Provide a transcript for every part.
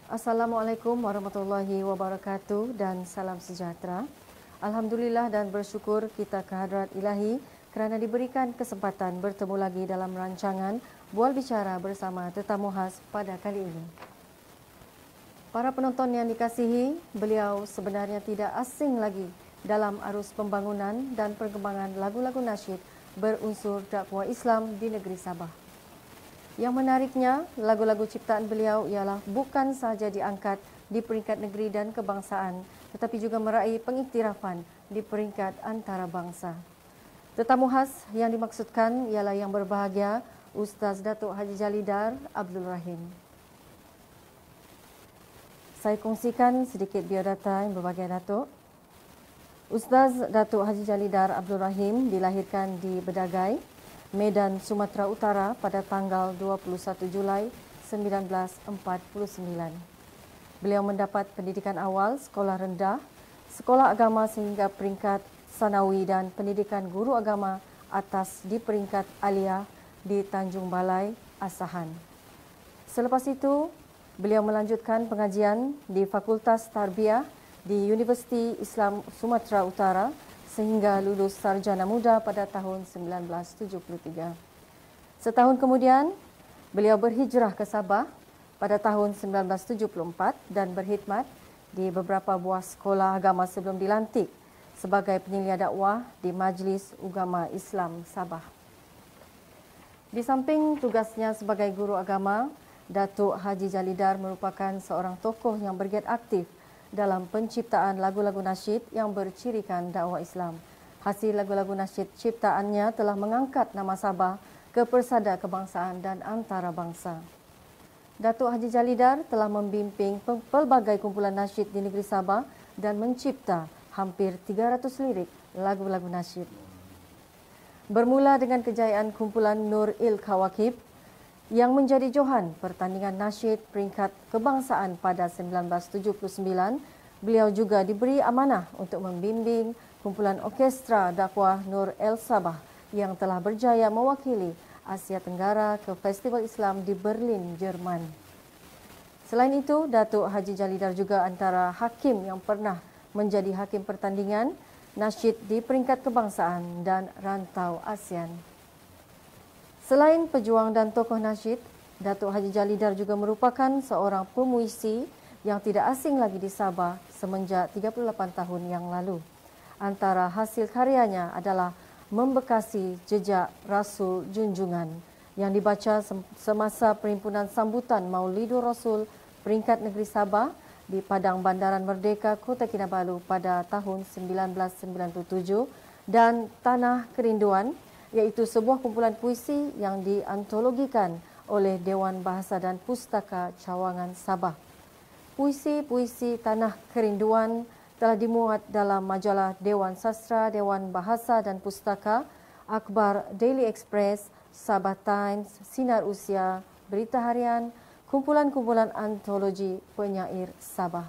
Assalamualaikum warahmatullahi wabarakatuh dan salam sejahtera. Alhamdulillah dan bersyukur kita kehadrat Ilahi kerana diberikan kesempatan bertemu lagi dalam rancangan Bual Bicara bersama tetamu khas pada kali ini. Para penonton yang dikasihi, beliau sebenarnya tidak asing lagi dalam arus pembangunan dan perkembangan lagu-lagu nasyid berunsur dakwah Islam di negeri Sabah. Yang menariknya, lagu-lagu ciptaan beliau ialah bukan sahaja diangkat di peringkat negeri dan kebangsaan, tetapi juga meraih pengiktirafan di peringkat antarabangsa. Tetamu khas yang dimaksudkan ialah yang berbahagia Ustaz Datuk Haji Jalidar Abdul Rahim. Saya kongsikan sedikit biodata yang berbahagia Datuk. Ustaz Datuk Haji Jalidar Abdul Rahim dilahirkan di Bedagai, Medan, Sumatera Utara pada tanggal 21 Julai 1949. Beliau mendapat pendidikan awal sekolah rendah, sekolah agama sehingga peringkat sanawi dan pendidikan guru agama atas di peringkat aliyah di Tanjung Balai, Asahan. Selepas itu, beliau melanjutkan pengajian di Fakultas Tarbiyah di Universiti Islam Sumatera Utara sehingga lulus sarjana muda pada tahun 1973. Setahun kemudian, beliau berhijrah ke Sabah pada tahun 1974 dan berkhidmat di beberapa buah sekolah agama sebelum dilantik sebagai penyelia dakwah di Majlis Ugama Islam Sabah. Di samping tugasnya sebagai guru agama, Datuk Haji Jalidar merupakan seorang tokoh yang bergiat aktif dalam penciptaan lagu-lagu nasyid yang bercirikan dakwah Islam. Hasil lagu-lagu nasyid ciptaannya telah mengangkat nama Sabah ke persada kebangsaan dan antarabangsa. Datuk Haji Jalidar telah membimbing pelbagai kumpulan nasyid di negeri Sabah dan mencipta hampir 300 lirik lagu-lagu nasyid. Bermula dengan kejayaan kumpulan Nur Il Kawakib yang menjadi johan pertandingan nasyid peringkat kebangsaan pada 1979, beliau juga diberi amanah untuk membimbing kumpulan orkestra dakwah Nur El Sabah yang telah berjaya mewakili Asia Tenggara ke Festival Islam di Berlin, Jerman. Selain itu, Datuk Haji Jalidar juga antara hakim yang pernah menjadi hakim pertandingan nasyid di peringkat kebangsaan dan rantau ASEAN. Selain pejuang dan tokoh nasyid, Datuk Haji Jalidar juga merupakan seorang pemuisi yang tidak asing lagi di Sabah semenjak 38 tahun yang lalu. Antara hasil karyanya adalah Membekasi Jejak Rasul Junjungan yang dibaca semasa perhimpunan sambutan Maulidur Rasul peringkat negeri Sabah di Padang Bandaran Merdeka, Kota Kinabalu pada tahun 1997 dan Tanah Kerinduan, iaitu sebuah kumpulan puisi yang diantologikan oleh Dewan Bahasa dan Pustaka Cawangan Sabah. Puisi-puisi Tanah Kerinduan telah dimuat dalam majalah Dewan Sastra, Dewan Bahasa dan Pustaka, Akhbar Daily Express, Sabah Times, Sinar Usia, Berita Harian, kumpulan-kumpulan antologi penyair Sabah.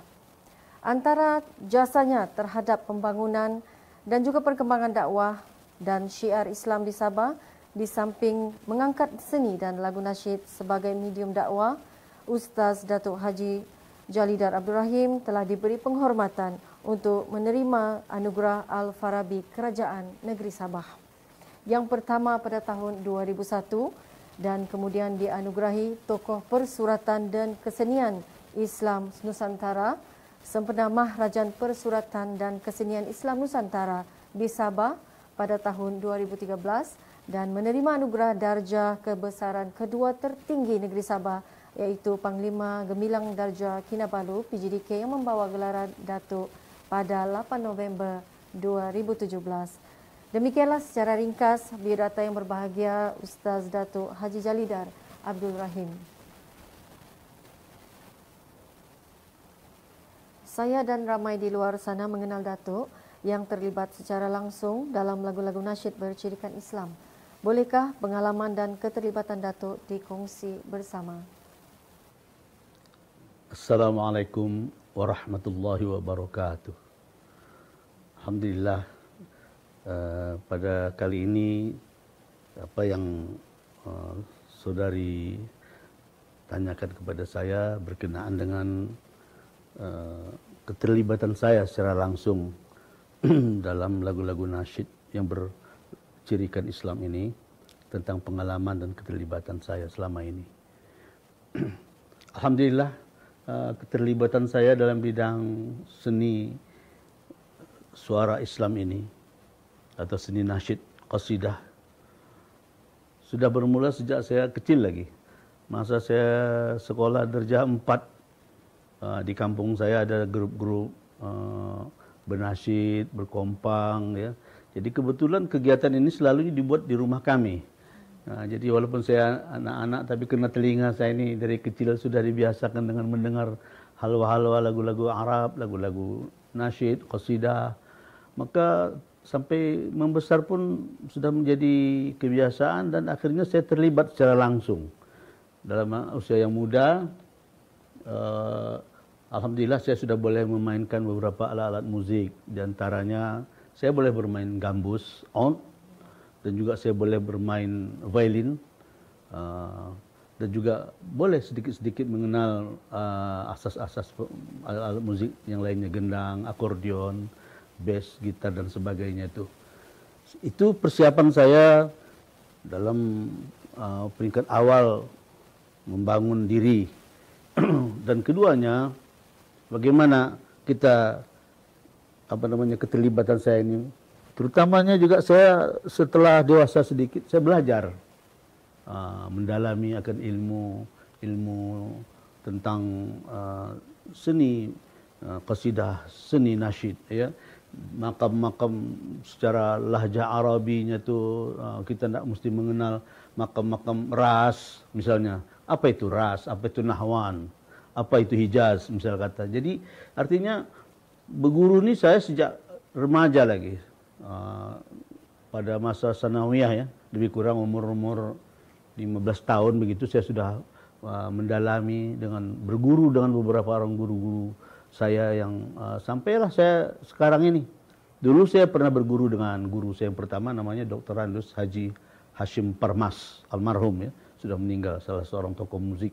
Antara jasanya terhadap pembangunan dan juga perkembangan dakwah dan syiar Islam di Sabah, di samping mengangkat seni dan lagu nasyid sebagai medium dakwah, Ustaz Datuk Haji Jalidar Abdul Rahim telah diberi penghormatan untuk menerima anugerah Al-Farabi Kerajaan Negeri Sabah. Yang pertama pada tahun 2001 dan kemudian dianugerahi Tokoh Persuratan dan Kesenian Islam Nusantara sempena Mahrajan Persuratan dan Kesenian Islam Nusantara di Sabah pada tahun 2013 dan menerima anugerah darjah kebesaran kedua tertinggi negeri Sabah, iaitu Panglima Gemilang Darjah Kinabalu PGDK yang membawa gelaran Datuk pada 8 November 2017. Demikianlah secara ringkas biodata yang berbahagia Ustaz Datuk Haji Jalidar Abdul Rahim. Saya dan ramai di luar sana mengenal Datuk yang terlibat secara langsung dalam lagu-lagu nasyid bercirikan Islam. Bolehkah pengalaman dan keterlibatan Datuk dikongsi bersama? Assalamualaikum warahmatullahi wabarakatuh. Alhamdulillah, pada kali ini apa yang saudari tanyakan kepada saya berkenaan dengan keterlibatan saya secara langsung dalam lagu-lagu nasyid yang bercirikan Islam ini, tentang pengalaman dan keterlibatan saya selama ini. Alhamdulillah, keterlibatan saya dalam bidang seni suara Islam ini atau seni nasyid, qasidah, sudah bermula sejak saya kecil lagi. Masa saya sekolah darjah 4, di kampung saya ada grup-grup bernasyid, berkompang, ya. Jadi kebetulan kegiatan ini selalu dibuat di rumah kami. Jadi walaupun saya anak-anak, tapi kena telinga saya ini dari kecil sudah dibiasakan dengan mendengar halwa-halwa lagu-lagu Arab, lagu-lagu nasyid, qasidah. Maka sampai membesar pun sudah menjadi kebiasaan dan akhirnya saya terlibat secara langsung. Dalam usia yang muda, alhamdulillah saya sudah boleh memainkan beberapa alat-alat musik. Di antaranya saya boleh bermain gambus, oud, dan juga saya boleh bermain violin, dan juga boleh sedikit-sedikit mengenal asas-asas alat musik yang lainnya, gendang, akordeon, bass, gitar dan sebagainya itu. Itu persiapan saya dalam peringkat awal membangun diri. Dan keduanya, bagaimana kita keterlibatan saya ini, terutamanya juga saya setelah dewasa sedikit saya belajar mendalami akan ilmu tentang seni qasidah, seni nasyid, ya. Makam-makam secara lahjah Arabinya tu kita tak mesti mengenal makam-makam ras misalnya. Apa itu ras, apa itu nahwan, apa itu hijaz misal kata. Jadi artinya berguru ni saya sejak remaja lagi. Pada masa sanawiyah, ya, lebih kurang umur 15 tahun begitu saya sudah mendalami dengan berguru dengan beberapa orang guru-guru saya yang sampailah saya sekarang ini. Dulu saya pernah berguru dengan guru saya yang pertama, namanya Dr. Randus Haji Hashim Parmas, almarhum, ya, sudah meninggal, salah seorang tokoh musik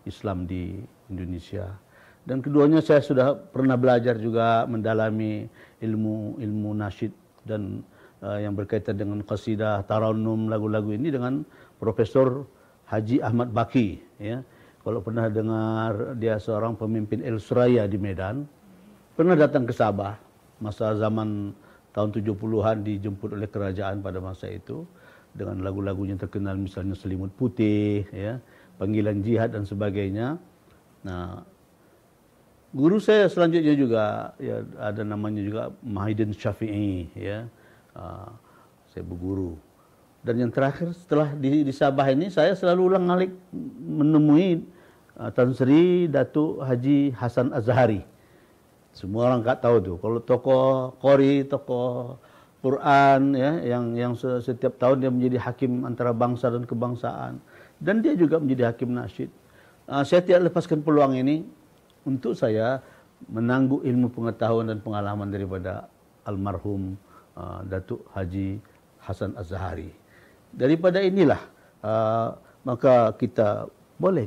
Islam di Indonesia. Dan keduanya saya sudah pernah belajar juga mendalami ilmu nasyid dan yang berkaitan dengan qasidah, tarannum, lagu-lagu ini dengan Profesor Haji Ahmad Baki, ya. Kalau pernah dengar, dia seorang pemimpin El Suraya di Medan, pernah datang ke Sabah masa zaman tahun 70-an, dijemput oleh kerajaan pada masa itu dengan lagu-lagunya terkenal, misalnya Selimut Putih, ya, Panggilan Jihad dan sebagainya. Nah, guru saya selanjutnya juga, ya, ada namanya juga Mahidin Syafi'i, ya. Saya berguru. Dan yang terakhir setelah di Sabah ini, saya selalu ulang-alik menemui Tan Sri Datuk Haji Hasan Azhari. Semua orang tak tahu tuh. Kalau tokoh Qori, tokoh Quran, ya, yang setiap tahun dia menjadi hakim antara bangsa dan kebangsaan. Dan dia juga menjadi hakim nasyid. Saya tidak lepaskan peluang ini untuk saya menangguh ilmu pengetahuan dan pengalaman daripada almarhum Datuk Haji Hasan Azhari. Daripada inilah maka kita boleh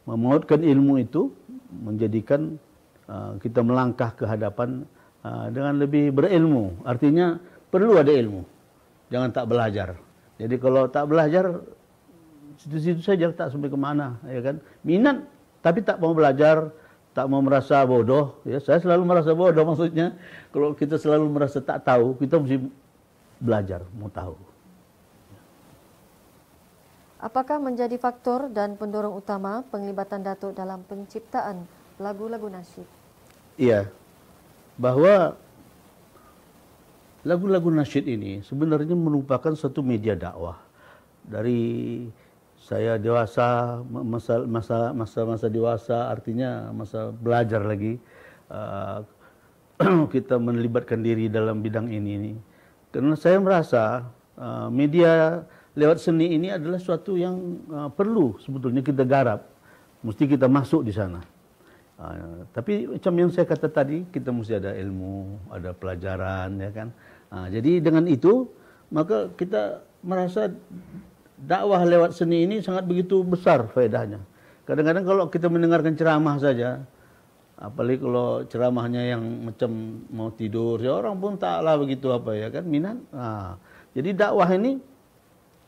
memautkan ilmu itu, menjadikan kita melangkah ke hadapan dengan lebih berilmu. Artinya perlu ada ilmu, jangan tak belajar. Jadi kalau tak belajar, situ-situ saja, tak sampai ke mana, ya kan? Minat tapi tak mau belajar, tak mau merasa bodoh, ya. Saya selalu merasa bodoh, maksudnya kalau kita selalu merasa tak tahu, kita mesti belajar, mau tahu. Apakah menjadi faktor dan pendorong utama penglibatan Datuk dalam penciptaan lagu-lagu nasyid? Iya, bahwa lagu-lagu nasyid ini sebenarnya merupakan satu media dakwah. Dari saya dewasa, masa dewasa, artinya masa belajar lagi, kita melibatkan diri dalam bidang ini. Karena saya merasa media lewat seni ini adalah suatu yang perlu sebetulnya kita garap. Mesti kita masuk di sana. Tapi macam yang saya kata tadi, kita mesti ada ilmu, ada pelajaran, ya kan. Jadi dengan itu, maka kita merasa dakwah lewat seni ini sangat begitu besar faedahnya. Kadang-kadang kalau kita mendengarkan ceramah saja, apalagi kalau ceramahnya yang macam mau tidur, ya orang pun taklah begitu apa ya kan minat. Jadi dakwah ini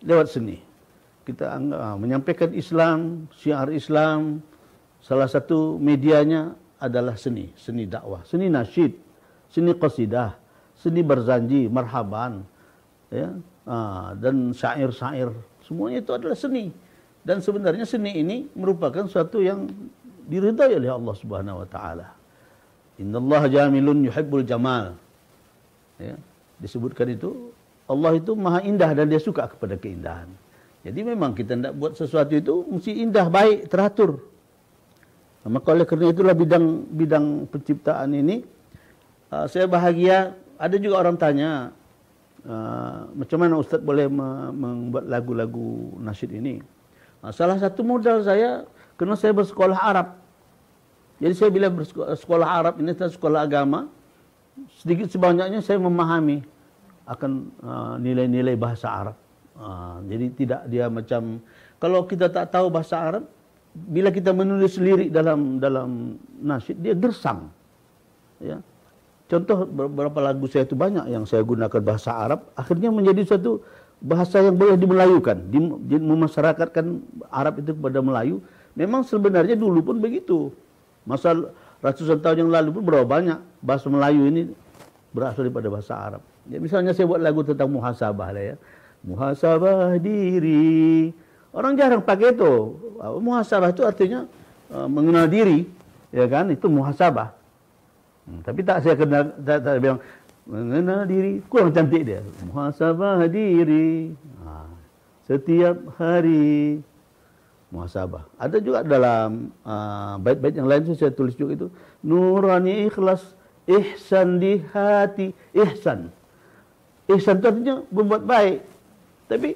lewat seni. Kita menyampaikan Islam, syiar Islam, salah satu medianya adalah seni, seni dakwah, seni nasyid, seni qasidah, seni berzanji, marhaban, ya, dan syair-syair, semuanya itu adalah seni. Dan sebenarnya seni ini merupakan suatu yang diridai oleh Allah Subhanahu wa taala. Innallaha jamilun yuhibbul jamal. Ya, disebutkan itu Allah itu maha indah dan dia suka kepada keindahan. Jadi memang kita tidak buat sesuatu itu mesti indah, baik, teratur. Maka oleh kerana itulah bidang penciptaan ini saya bahagia. Ada juga orang tanya macam mana Ustaz boleh membuat lagu-lagu nasyid ini. Salah satu modal saya kerana saya bersekolah Arab. Jadi saya bila bersekolah Arab ini sekolah agama, sedikit sebanyaknya saya memahami akan nilai-nilai bahasa Arab. Jadi tidak dia macam kalau kita tak tahu bahasa Arab, bila kita menulis lirik dalam nasyid dia gersang. Ya. Contoh beberapa lagu saya itu banyak yang saya gunakan bahasa Arab, akhirnya menjadi satu bahasa yang boleh dimelayukan, memasyarakatkan Arab itu kepada Melayu. Memang sebenarnya dulu pun begitu. Masa ratusan tahun yang lalu pun berapa banyak bahasa Melayu ini berasal daripada bahasa Arab. Ya, misalnya saya buat lagu tentang muhasabah lah ya. Muhasabah diri. Orang jarang pakai itu. Muhasabah itu artinya mengenal diri, ya kan? Itu muhasabah. Tapi tak saya kenal, tak bilang mengenal diri, kurang cantik dia. Muhasabah diri. Setiap hari muhasabah. Ada juga dalam bait-bait yang lain saya tulis juga itu. Nurani ikhlas, ihsan di hati, ihsan. Ihsan itu artinya membuat baik. Tapi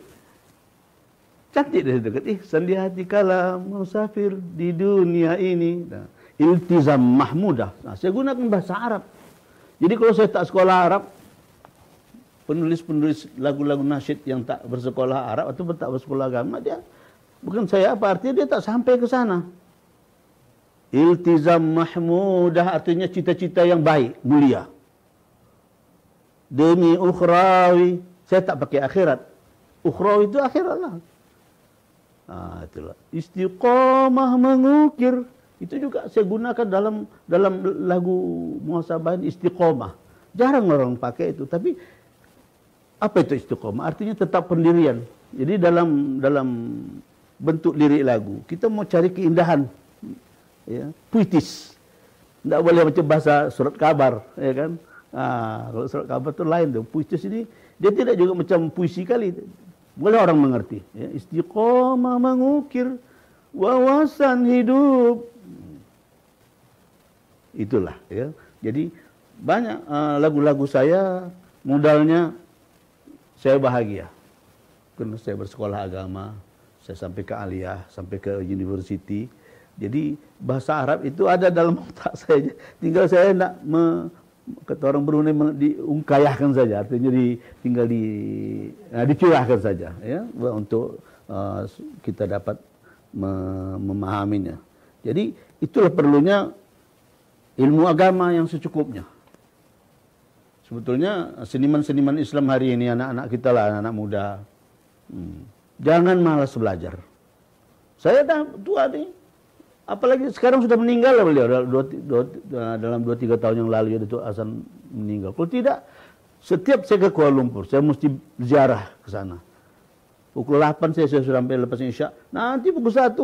cantik dari dekat. Ihsan di hati kala musafir di dunia ini. Iltizam mahmudah. Saya gunakan bahasa Arab. Jadi kalau saya tak sekolah Arab, penulis-penulis lagu-lagu nasyid yang tak bersekolah Arab atau tak bersekolah agama, dia bukan saya apa artinya dia tak sampai ke sana. Iltizam mahmudah artinya cita-cita yang baik, mulia. Demi ukhrawi, saya tak pakai akhirat. Ukhrawi itu akhirat lah. Itulah. Istiqamah mengukir. Itu juga saya gunakan dalam lagu muhasabah istiqamah. Jarang orang pakai itu, tapi apa itu istiqamah? Artinya tetap pendirian. Jadi dalam bentuk lirik lagu, kita mau cari keindahan, ya, puitis. Tidak boleh macam bahasa surat kabar, ya kan? Kalau surat kabar itu lain tuh. Puitis ini dia tidak juga macam puisi kali. Boleh orang mengerti. Ya. Istiqamah mengukir wawasan hidup. Itulah, ya. Jadi banyak lagu-lagu saya modalnya saya bahagia. Karena saya bersekolah agama, saya sampai ke aliyah, sampai ke university. Jadi bahasa Arab itu ada dalam otak saya. Tinggal saya nak kata orang Brunei diungkayahkan saja, artinya tinggal dicurahkan saja, ya, untuk kita dapat memahaminya. Jadi itulah perlunya ilmu agama yang secukupnya. Sebetulnya seniman-seniman Islam hari ini, anak-anak kita lah, anak-anak muda, jangan malas belajar. Saya dah tua nih, apalagi sekarang sudah meninggal lah beliau, dalam 2-3 tahun yang lalu itu Hasan meninggal. Kalau tidak, setiap saya ke Kuala Lumpur, saya mesti ziarah ke sana. Pukul 8 saya sudah sampai lepas Isya. Nanti pukul 1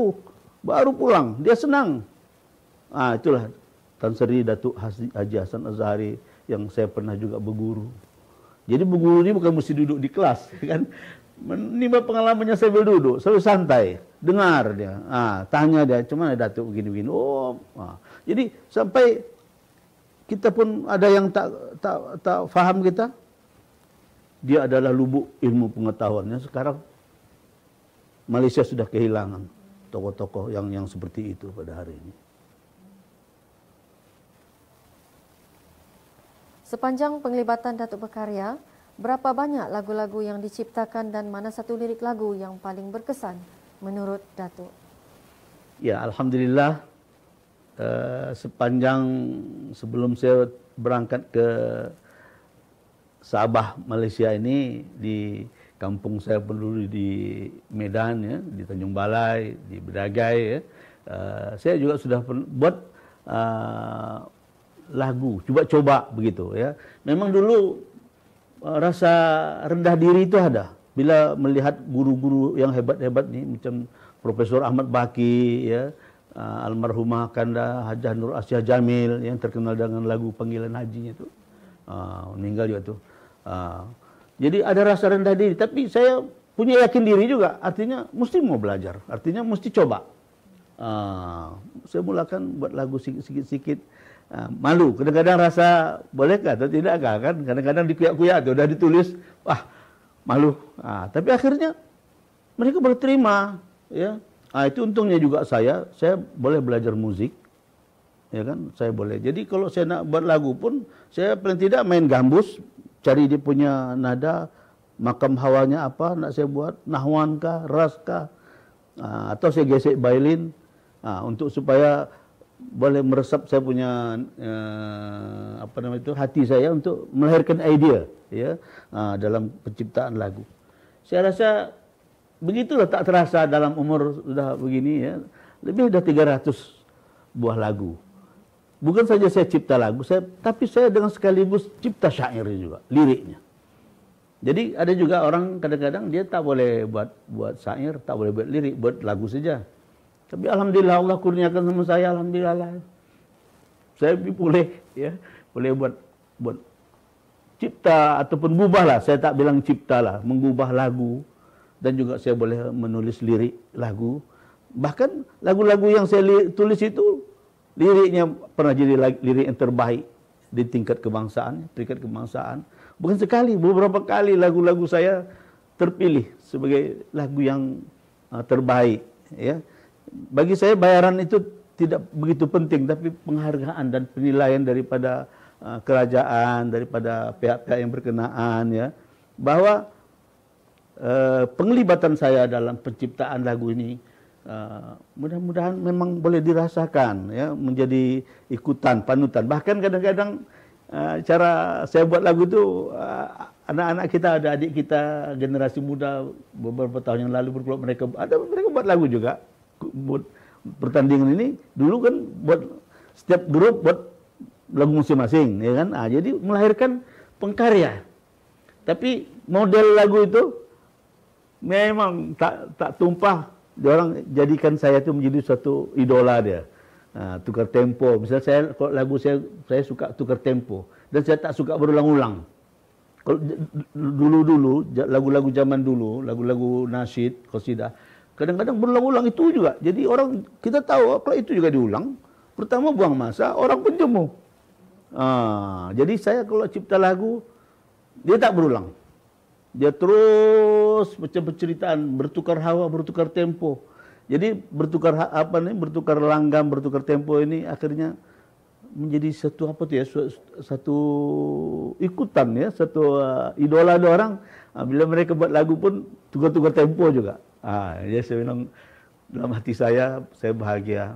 baru pulang. Dia senang. Itulah Tan Sri Datuk Haji Hasan Azhari yang saya pernah juga berguru. Jadi berguru ini bukan mesti duduk di kelas, kan? Menimba pengalamannya sambil duduk, selalu santai, dengar dia, tanya dia, cuma Datuk begini-begini. Jadi sampai kita pun ada yang tak faham kita, dia adalah lubuk ilmu pengetahuannya. Sekarang Malaysia sudah kehilangan tokoh-tokoh yang seperti itu pada hari ini. Sepanjang penglibatan Datuk berkarya, Berapa banyak lagu-lagu yang diciptakan dan mana satu lirik lagu yang paling berkesan menurut Datuk? Ya, Alhamdulillah, sepanjang sebelum saya berangkat ke Sabah, Malaysia ini, di kampung saya pun dulu di Medan, ya, di Tanjung Balai, di Bedagai, ya, saya juga sudah buat lagu, coba-coba begitu, ya. Memang dulu rasa rendah diri itu ada bila melihat guru-guru yang hebat-hebat nih, macam Profesor Ahmad Baki, ya, almarhumah Kanda Hajah Nur Asyah Jamil yang terkenal dengan lagu Panggilan Hajinya itu, meninggal juga tuh. Jadi ada rasa rendah diri, tapi saya punya yakin diri juga, artinya mesti mau belajar, artinya mesti coba. Saya mulakan buat lagu sikit-sikit. Malu, kadang-kadang rasa bolehkah atau tidakkah, kan kadang-kadang dikuyak-kuyak tuh, udah ditulis, wah malu. Tapi akhirnya mereka berterima, ya. Itu untungnya juga saya boleh belajar musik, ya kan, saya boleh. Jadi kalau saya nak buat lagu pun, saya paling tidak main gambus, cari dia punya nada, makam hawanya apa nak saya buat, nahwan kah, ras kah, atau saya gesek violin, untuk supaya boleh meresap saya punya hati saya untuk melahirkan idea, ya, dalam penciptaan lagu. Saya rasa begitulah, tak terasa dalam umur sudah begini, ya, lebih dari 300 buah lagu. Bukan saja saya cipta lagu, tapi saya dengan sekaligus cipta syair juga, liriknya. Jadi ada juga orang kadang-kadang dia tak boleh buat syair, tak boleh buat lirik, buat lagu saja. Tapi alhamdulillah Allah kurniakan sama saya, alhamdulillah. Saya boleh, ya, boleh buat cipta ataupun gubah lah. Saya tak bilang cipta lah, mengubah lagu, dan juga saya boleh menulis lirik lagu. Bahkan lagu-lagu yang saya tulis itu liriknya pernah jadi lirik yang terbaik di tingkat kebangsaan, Bukan sekali, beberapa kali lagu-lagu saya terpilih sebagai lagu yang terbaik, ya. Bagi saya bayaran itu tidak begitu penting, tapi penghargaan dan penilaian daripada kerajaan, daripada pihak-pihak yang berkenaan, ya, bahwa penglibatan saya dalam penciptaan lagu ini mudah-mudahan memang boleh dirasakan, ya, menjadi ikutan, panutan. Bahkan kadang-kadang cara saya buat lagu itu, anak-anak kita, ada adik kita generasi muda beberapa tahun yang lalu berkelompok, mereka buat lagu juga. Buat pertandingan ini dulu kan buat setiap grup buat lagu masing-masing, ya kan. Jadi melahirkan pengkarya. Tapi model lagu itu memang tak tumpah. Orang jadikan saya itu menjadi satu idola dia. Tukar tempo. Misalnya kalau lagu saya suka tukar tempo, dan saya tak suka berulang-ulang. Kalau dulu lagu-lagu zaman dulu, lagu-lagu nasyid, qasidah, kadang-kadang berulang-ulang itu juga. Jadi orang, kita tahu kalau itu juga diulang, pertama buang masa, orang pun jemu. Jadi saya kalau cipta lagu, dia tak berulang. Dia terus macam penceritaan, bertukar hawa, bertukar tempo. Jadi bertukar langgam, bertukar tempo ini akhirnya menjadi satu ikutan, ya, satu idola ada orang. Bila mereka buat lagu pun tukar-tukar tempo juga. Ya, saya bilang dalam hati saya bahagia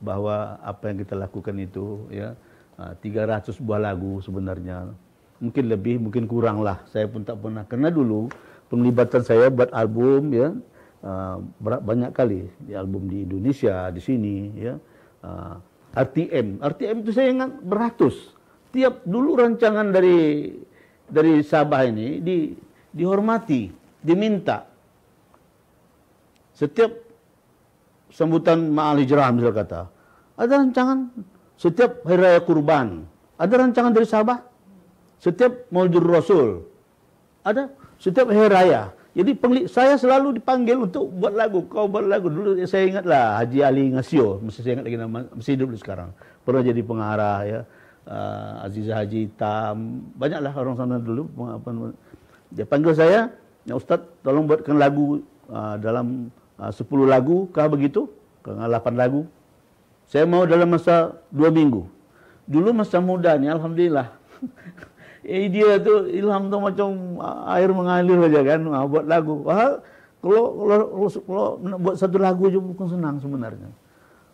bahwa apa yang kita lakukan itu, ya, 300 buah lagu sebenarnya. Mungkin lebih, mungkin kurang lah. Saya pun tak pernah. Karena dulu penglibatan saya buat album, ya, banyak kali di album di Indonesia, di sini, ya. RTM itu saya ingat beratus. Tiap dulu rancangan dari Sabah ini dihormati, diminta. Setiap sambutan Ma'al Hijrah misal kata, ada rancangan. Setiap Hari Raya Kurban, ada rancangan dari Sabah. Setiap Maulidur Rasul, ada. Setiap Hari Raya. Jadi saya selalu dipanggil untuk buat lagu. Kau buat lagu. Dulu saya ingatlah Haji Ali Ngasio, masih saya ingat lagi nama, masih hidup sekarang. Pernah jadi pengarah, ya. Aziza Haji Tam, banyaklah orang sana dulu. Dia panggil saya, ya Ustaz, tolong buatkan lagu dalam 10 lagu, kah begitu? 8 lagu. Saya mau dalam masa 2 minggu. Dulu masa muda ni, alhamdulillah. Dia tuh ilham tuh macam air mengalir aja kan, buat lagu. Kalau buat satu lagu aja bukan senang sebenarnya.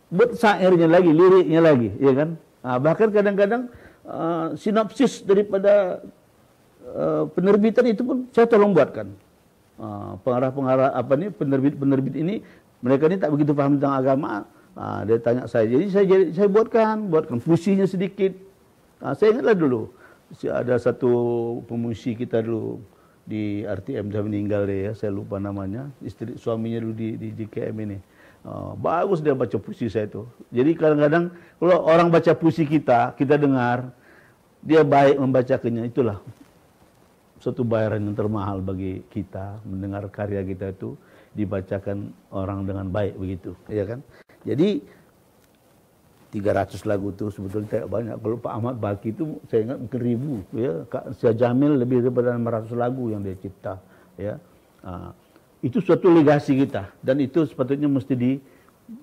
Buat syairnya lagi, liriknya lagi, ya kan? Bahkan kadang-kadang sinopsis daripada penerbitan itu pun saya tolong buatkan. Pengarah-pengarah penerbit-penerbit ini, mereka ini tak begitu paham tentang agama. Dia tanya saya, jadi saya buatkan puisinya sedikit. Saya ingatlah dulu, ada satu pemuisi kita dulu di RTM, dah meninggal dia, saya lupa namanya, suaminya dulu di JKM ini. Bagus dia baca puisi saya itu. Jadi kadang-kadang kalau orang baca puisi kita dengar, dia baik membacakannya, itulah suatu bayaran yang termahal bagi kita mendengar karya kita itu dibacakan orang dengan baik begitu, ya kan? Jadi 300 lagu itu sebetulnya tidak banyak. Kalau Pak Ahmad Baki itu saya ingat mungkin 1000, ya. Kak Syah Jamil lebih daripada 600 lagu yang dia cipta, ya. Itu suatu legasi kita dan itu sepatutnya mesti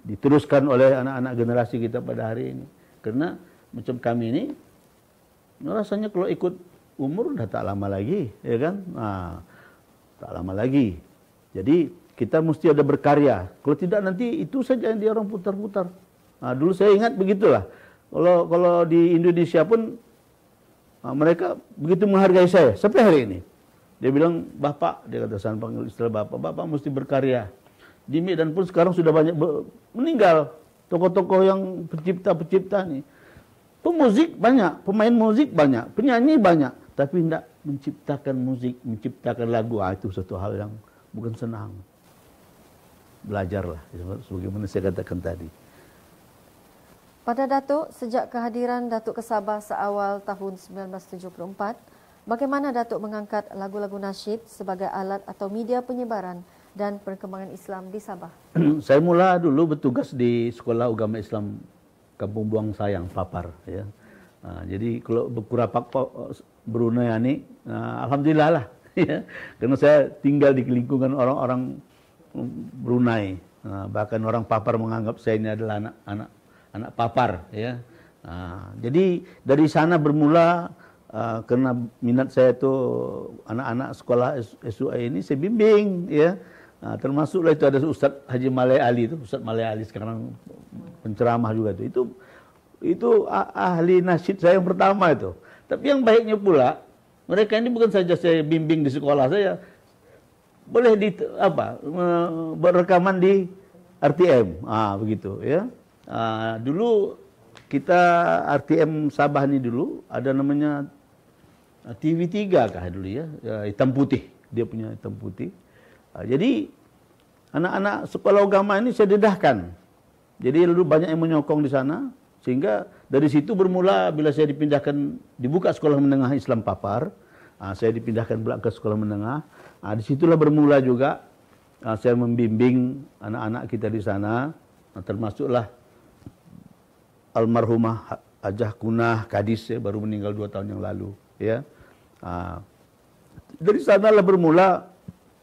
diteruskan oleh anak-anak generasi kita pada hari ini. Karena macam kami ini rasanya kalau ikut umur udah tak lama lagi, ya kan? Tak lama lagi. Jadi kita mesti ada berkarya. Kalau tidak nanti itu saja yang dia orang putar-putar. Dulu saya ingat begitulah. Kalau di Indonesia pun mereka begitu menghargai saya sampai hari ini. Dia bilang, Bapak, dia kata, saya panggil istilah Bapak mesti berkarya. Di Medan pun sekarang sudah banyak meninggal tokoh-tokoh yang pencipta-pencipta nih. Pemuzik banyak, pemain musik banyak, penyanyi banyak, tapi tidak menciptakan musik, menciptakan lagu. Itu satu hal yang bukan senang. Belajarlah, sebagaimana saya katakan tadi. Pada Datuk, sejak kehadiran Datuk ke Sabah seawal tahun 1974, bagaimana Datuk mengangkat lagu-lagu nasyid sebagai alat atau media penyebaran dan perkembangan Islam di Sabah? Saya mula dulu bertugas di Sekolah Agama Islam Kampung Buang Sayang, Papar. Ya. Jadi kalau Bekurapak Brunei ini, alhamdulillah lah. Ya. Karena saya tinggal di lingkungan orang-orang Brunei. Bahkan orang Papar menganggap saya ini adalah anak Papar. Ya. Jadi dari sana bermula, karena minat saya itu anak-anak sekolah SUA ini saya bimbing, ya. Termasuklah itu ada Ustadz Haji Malay Ali itu, Ustadz Malay Ali sekarang penceramah juga itu. Itu ahli nasyid saya yang pertama itu. Tapi yang baiknya pula, mereka ini bukan saja saya bimbing di sekolah saya, boleh berrekaman di RTM, begitu, ya. Dulu kita RTM Sabah ini dulu ada namanya TV3 kah dulu, ya, hitam putih, dia punya hitam putih. Jadi anak-anak sekolah agama ini saya dedahkan. Jadi lalu banyak yang menyokong di sana, sehingga dari situ bermula bila saya dibuka sekolah menengah Islam Papar, saya dipindahkan pula ke sekolah menengah. Disitulah bermula juga saya membimbing anak-anak kita di sana, termasuklah almarhumah Hajah Kunah Kadis, ya, baru meninggal 2 tahun yang lalu, ya. Dari sanalah bermula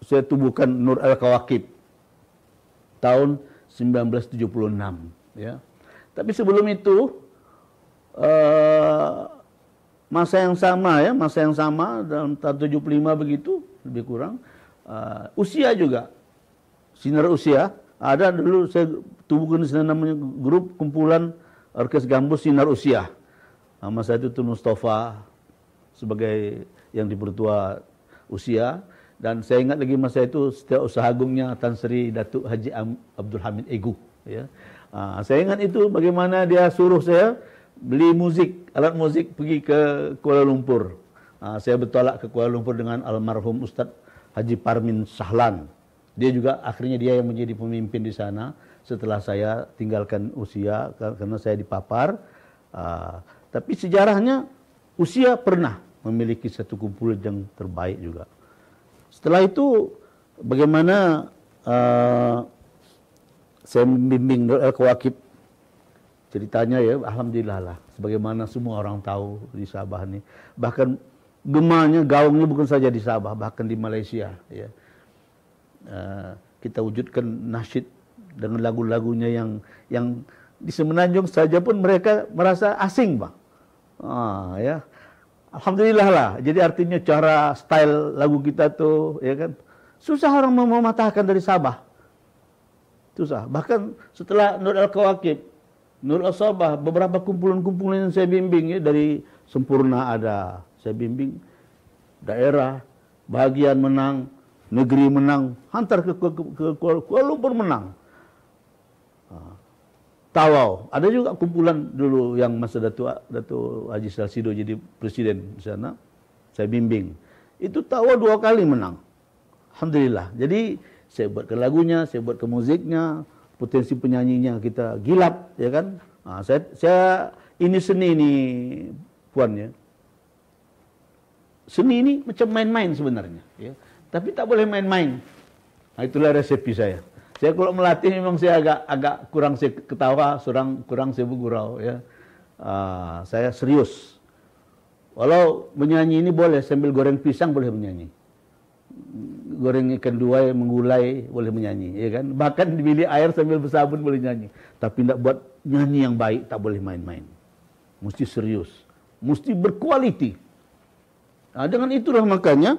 saya tubuhkan Nur Al-Kawakib tahun 1976, ya. Tapi sebelum itu masa yang sama dalam tahun 75 begitu lebih kurang, usia juga, sinar usia ada dulu saya tubuhkan di sana namanya grup kumpulan Orkes Gambus Sinar Usia. Masa itu Tun Mustafa sebagai yang dipertua usia, dan saya ingat lagi masa itu Setiausaha Agungnya Tan Sri Datuk Haji Abdul Hamid Egu, ya. Saya ingat itu bagaimana dia suruh saya beli alat musik pergi ke Kuala Lumpur. Saya bertolak ke Kuala Lumpur dengan almarhum Ustadz Haji Parmin Sahlan. Dia juga akhirnya dia yang menjadi pemimpin di sana setelah saya tinggalkan usia karena saya dipapar. Tapi sejarahnya usia pernah memiliki satu kumpulan yang terbaik juga. Setelah itu bagaimana saya membimbing Nur Al-Kawakib, ceritanya, ya, alhamdulillah lah, sebagaimana semua orang tahu di Sabah ini, bahkan gemanya, gaungnya bukan saja di Sabah, bahkan di Malaysia, ya. Kita wujudkan nasyid dengan lagu-lagunya yang di Semenanjung saja pun mereka merasa asing, Bang. Ya. Alhamdulillah lah. Jadi artinya cara style lagu kita tuh, ya kan, susah orang mau mematahkan dari Sabah. Susah. Bahkan setelah Nur Al-Kawakib, Nur Al-Sabah, beberapa kumpulan-kumpulan yang saya bimbing ya, dari Sempurna ada, saya bimbing daerah, bagian menang, negeri menang, hantar ke Kuala Lumpur menang. Tawau, ada juga kumpulan dulu yang masa Datuk Haji Salsido jadi presiden di sana, saya bimbing. Itu Tawau 2 kali menang. Alhamdulillah. Jadi saya buat ke lagunya, saya buat ke musiknya, potensi penyanyinya kita gilap, ya kan? Nah, saya ini seni ini, Puan ya. Seni ini macam main-main sebenarnya, ya. Tapi tak boleh main-main. Nah, itulah resepi saya. Saya kalau melatih memang saya agak kurang saya ketawa, kurang saya bergurau, ya. Saya serius. Walau menyanyi ini boleh sambil goreng pisang boleh menyanyi. Goreng ikan duai, menggulai boleh menyanyi, ya kan? Bahkan di bilik air sambil bersabun boleh nyanyi. Tapi tidak buat nyanyi yang baik, tak boleh main-main. Mesti serius, mesti berkualiti. Nah, dengan itulah makanya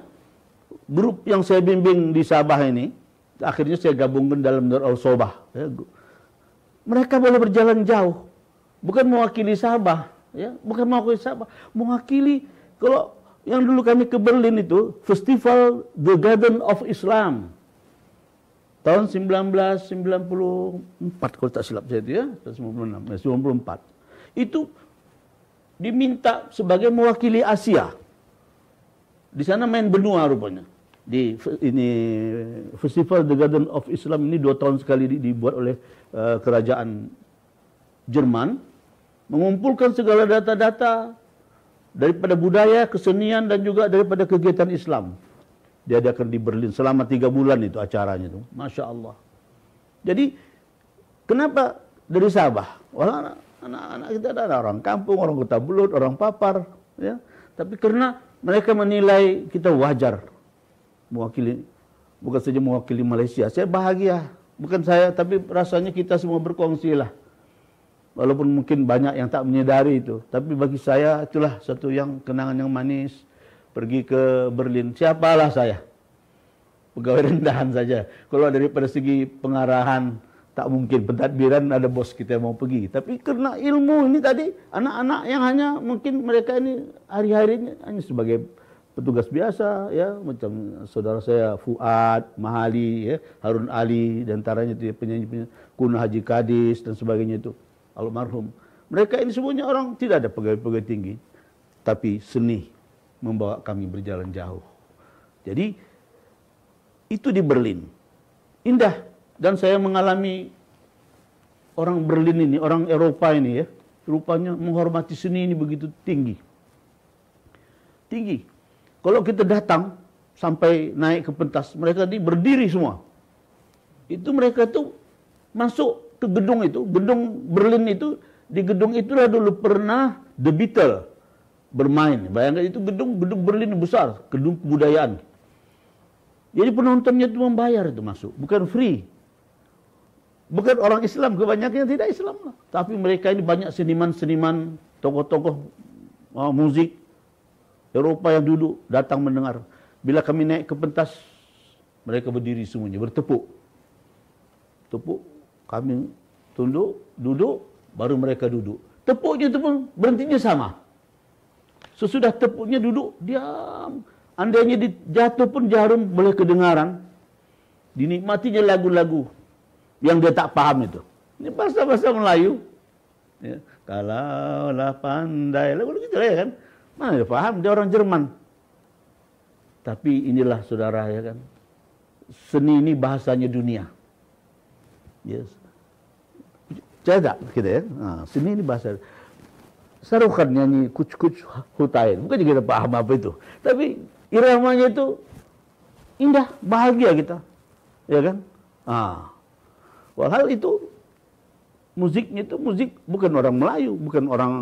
grup yang saya bimbing di Sabah ini, akhirnya saya gabungkan dalam Nur Al-Sobah. Ya. Mereka boleh berjalan jauh, bukan mewakili Sabah, ya, bukan mewakili Sabah, mewakili kalau yang dulu kami ke Berlin itu Festival The Garden of Islam tahun 1994 kalau tak silap saya itu ya, 1994 itu diminta sebagai mewakili Asia. Di sana main benua rupanya. Di ini Festival The Garden of Islam ini 2 tahun sekali dibuat oleh kerajaan Jerman, mengumpulkan segala data-data daripada budaya, kesenian dan juga daripada kegiatan Islam. Diadakan di Berlin selama 3 bulan itu acaranya itu. Masya Allah. Jadi kenapa dari Sabah? Walau anak-anak kita ada orang kampung, orang Kota Belud, orang Papar, ya. Tapi karena mereka menilai kita wajar mewakili, bukan saja mewakili Malaysia. Saya bahagia, bukan saya, tapi rasanya kita semua berkongsi lah. Walaupun mungkin banyak yang tak menyadari itu, tapi bagi saya itulah satu yang kenangan yang manis. Pergi ke Berlin, siapalah saya, pegawai rendahan saja. Kalau daripada segi pengarahan, tak mungkin pentadbiran ada bos kita yang mau pergi. Tapi karena ilmu ini tadi, anak-anak yang hanya mungkin mereka ini hari-harinya hanya sebagai petugas biasa, ya, macam saudara saya Fuad, Mahali, ya, Harun Ali, dan antaranya itu penyanyi-penyanyi Kuna Haji Kadis dan sebagainya itu, almarhum. Mereka ini semuanya orang tidak ada pegawai-pegawai tinggi, tapi seni membawa kami berjalan jauh. Jadi itu di Berlin, indah, dan saya mengalami orang Berlin ini, orang Eropa ini ya, rupanya menghormati seni ini begitu tinggi. Tinggi. Kalau kita datang sampai naik ke pentas, mereka ini berdiri semua. Itu mereka tuh masuk ke gedung itu, gedung Berlin itu, di gedung itulah dulu pernah The Beatles bermain. Bayangkan itu gedung Berlin besar, gedung kebudayaan. Jadi penontonnya itu membayar itu masuk, bukan free. Bukan orang Islam, kebanyakan tidak Islam lah. Tapi mereka ini banyak seniman-seniman, tokoh-tokoh musik Eropa yang duduk datang mendengar. Bila kami naik ke pentas, mereka berdiri semuanya, bertepuk. Tepuk, kami tunduk, duduk, baru mereka duduk. Tepuknya itu pun berhentinya sama. Sesudah tepuknya duduk, diam. Andainya jatuh pun jarum boleh kedengaran. Dinikmatinya lagu-lagu yang dia tak paham itu. Ini bahasa-bahasa Melayu. Ya. Kalaulah pandai, lagu gitu ya kan. Mana dia paham, dia orang Jerman. Tapi inilah saudara ya kan. Seni ini bahasanya dunia. Yes. Cadak kita ya. Nah, seni ini bahasa. Sarukan nyanyi kuc-kuc hutain. Bukan kita paham apa itu. Tapi iramanya itu indah, bahagia kita. Ya kan? Walhal itu musiknya itu musik bukan orang Melayu, bukan orang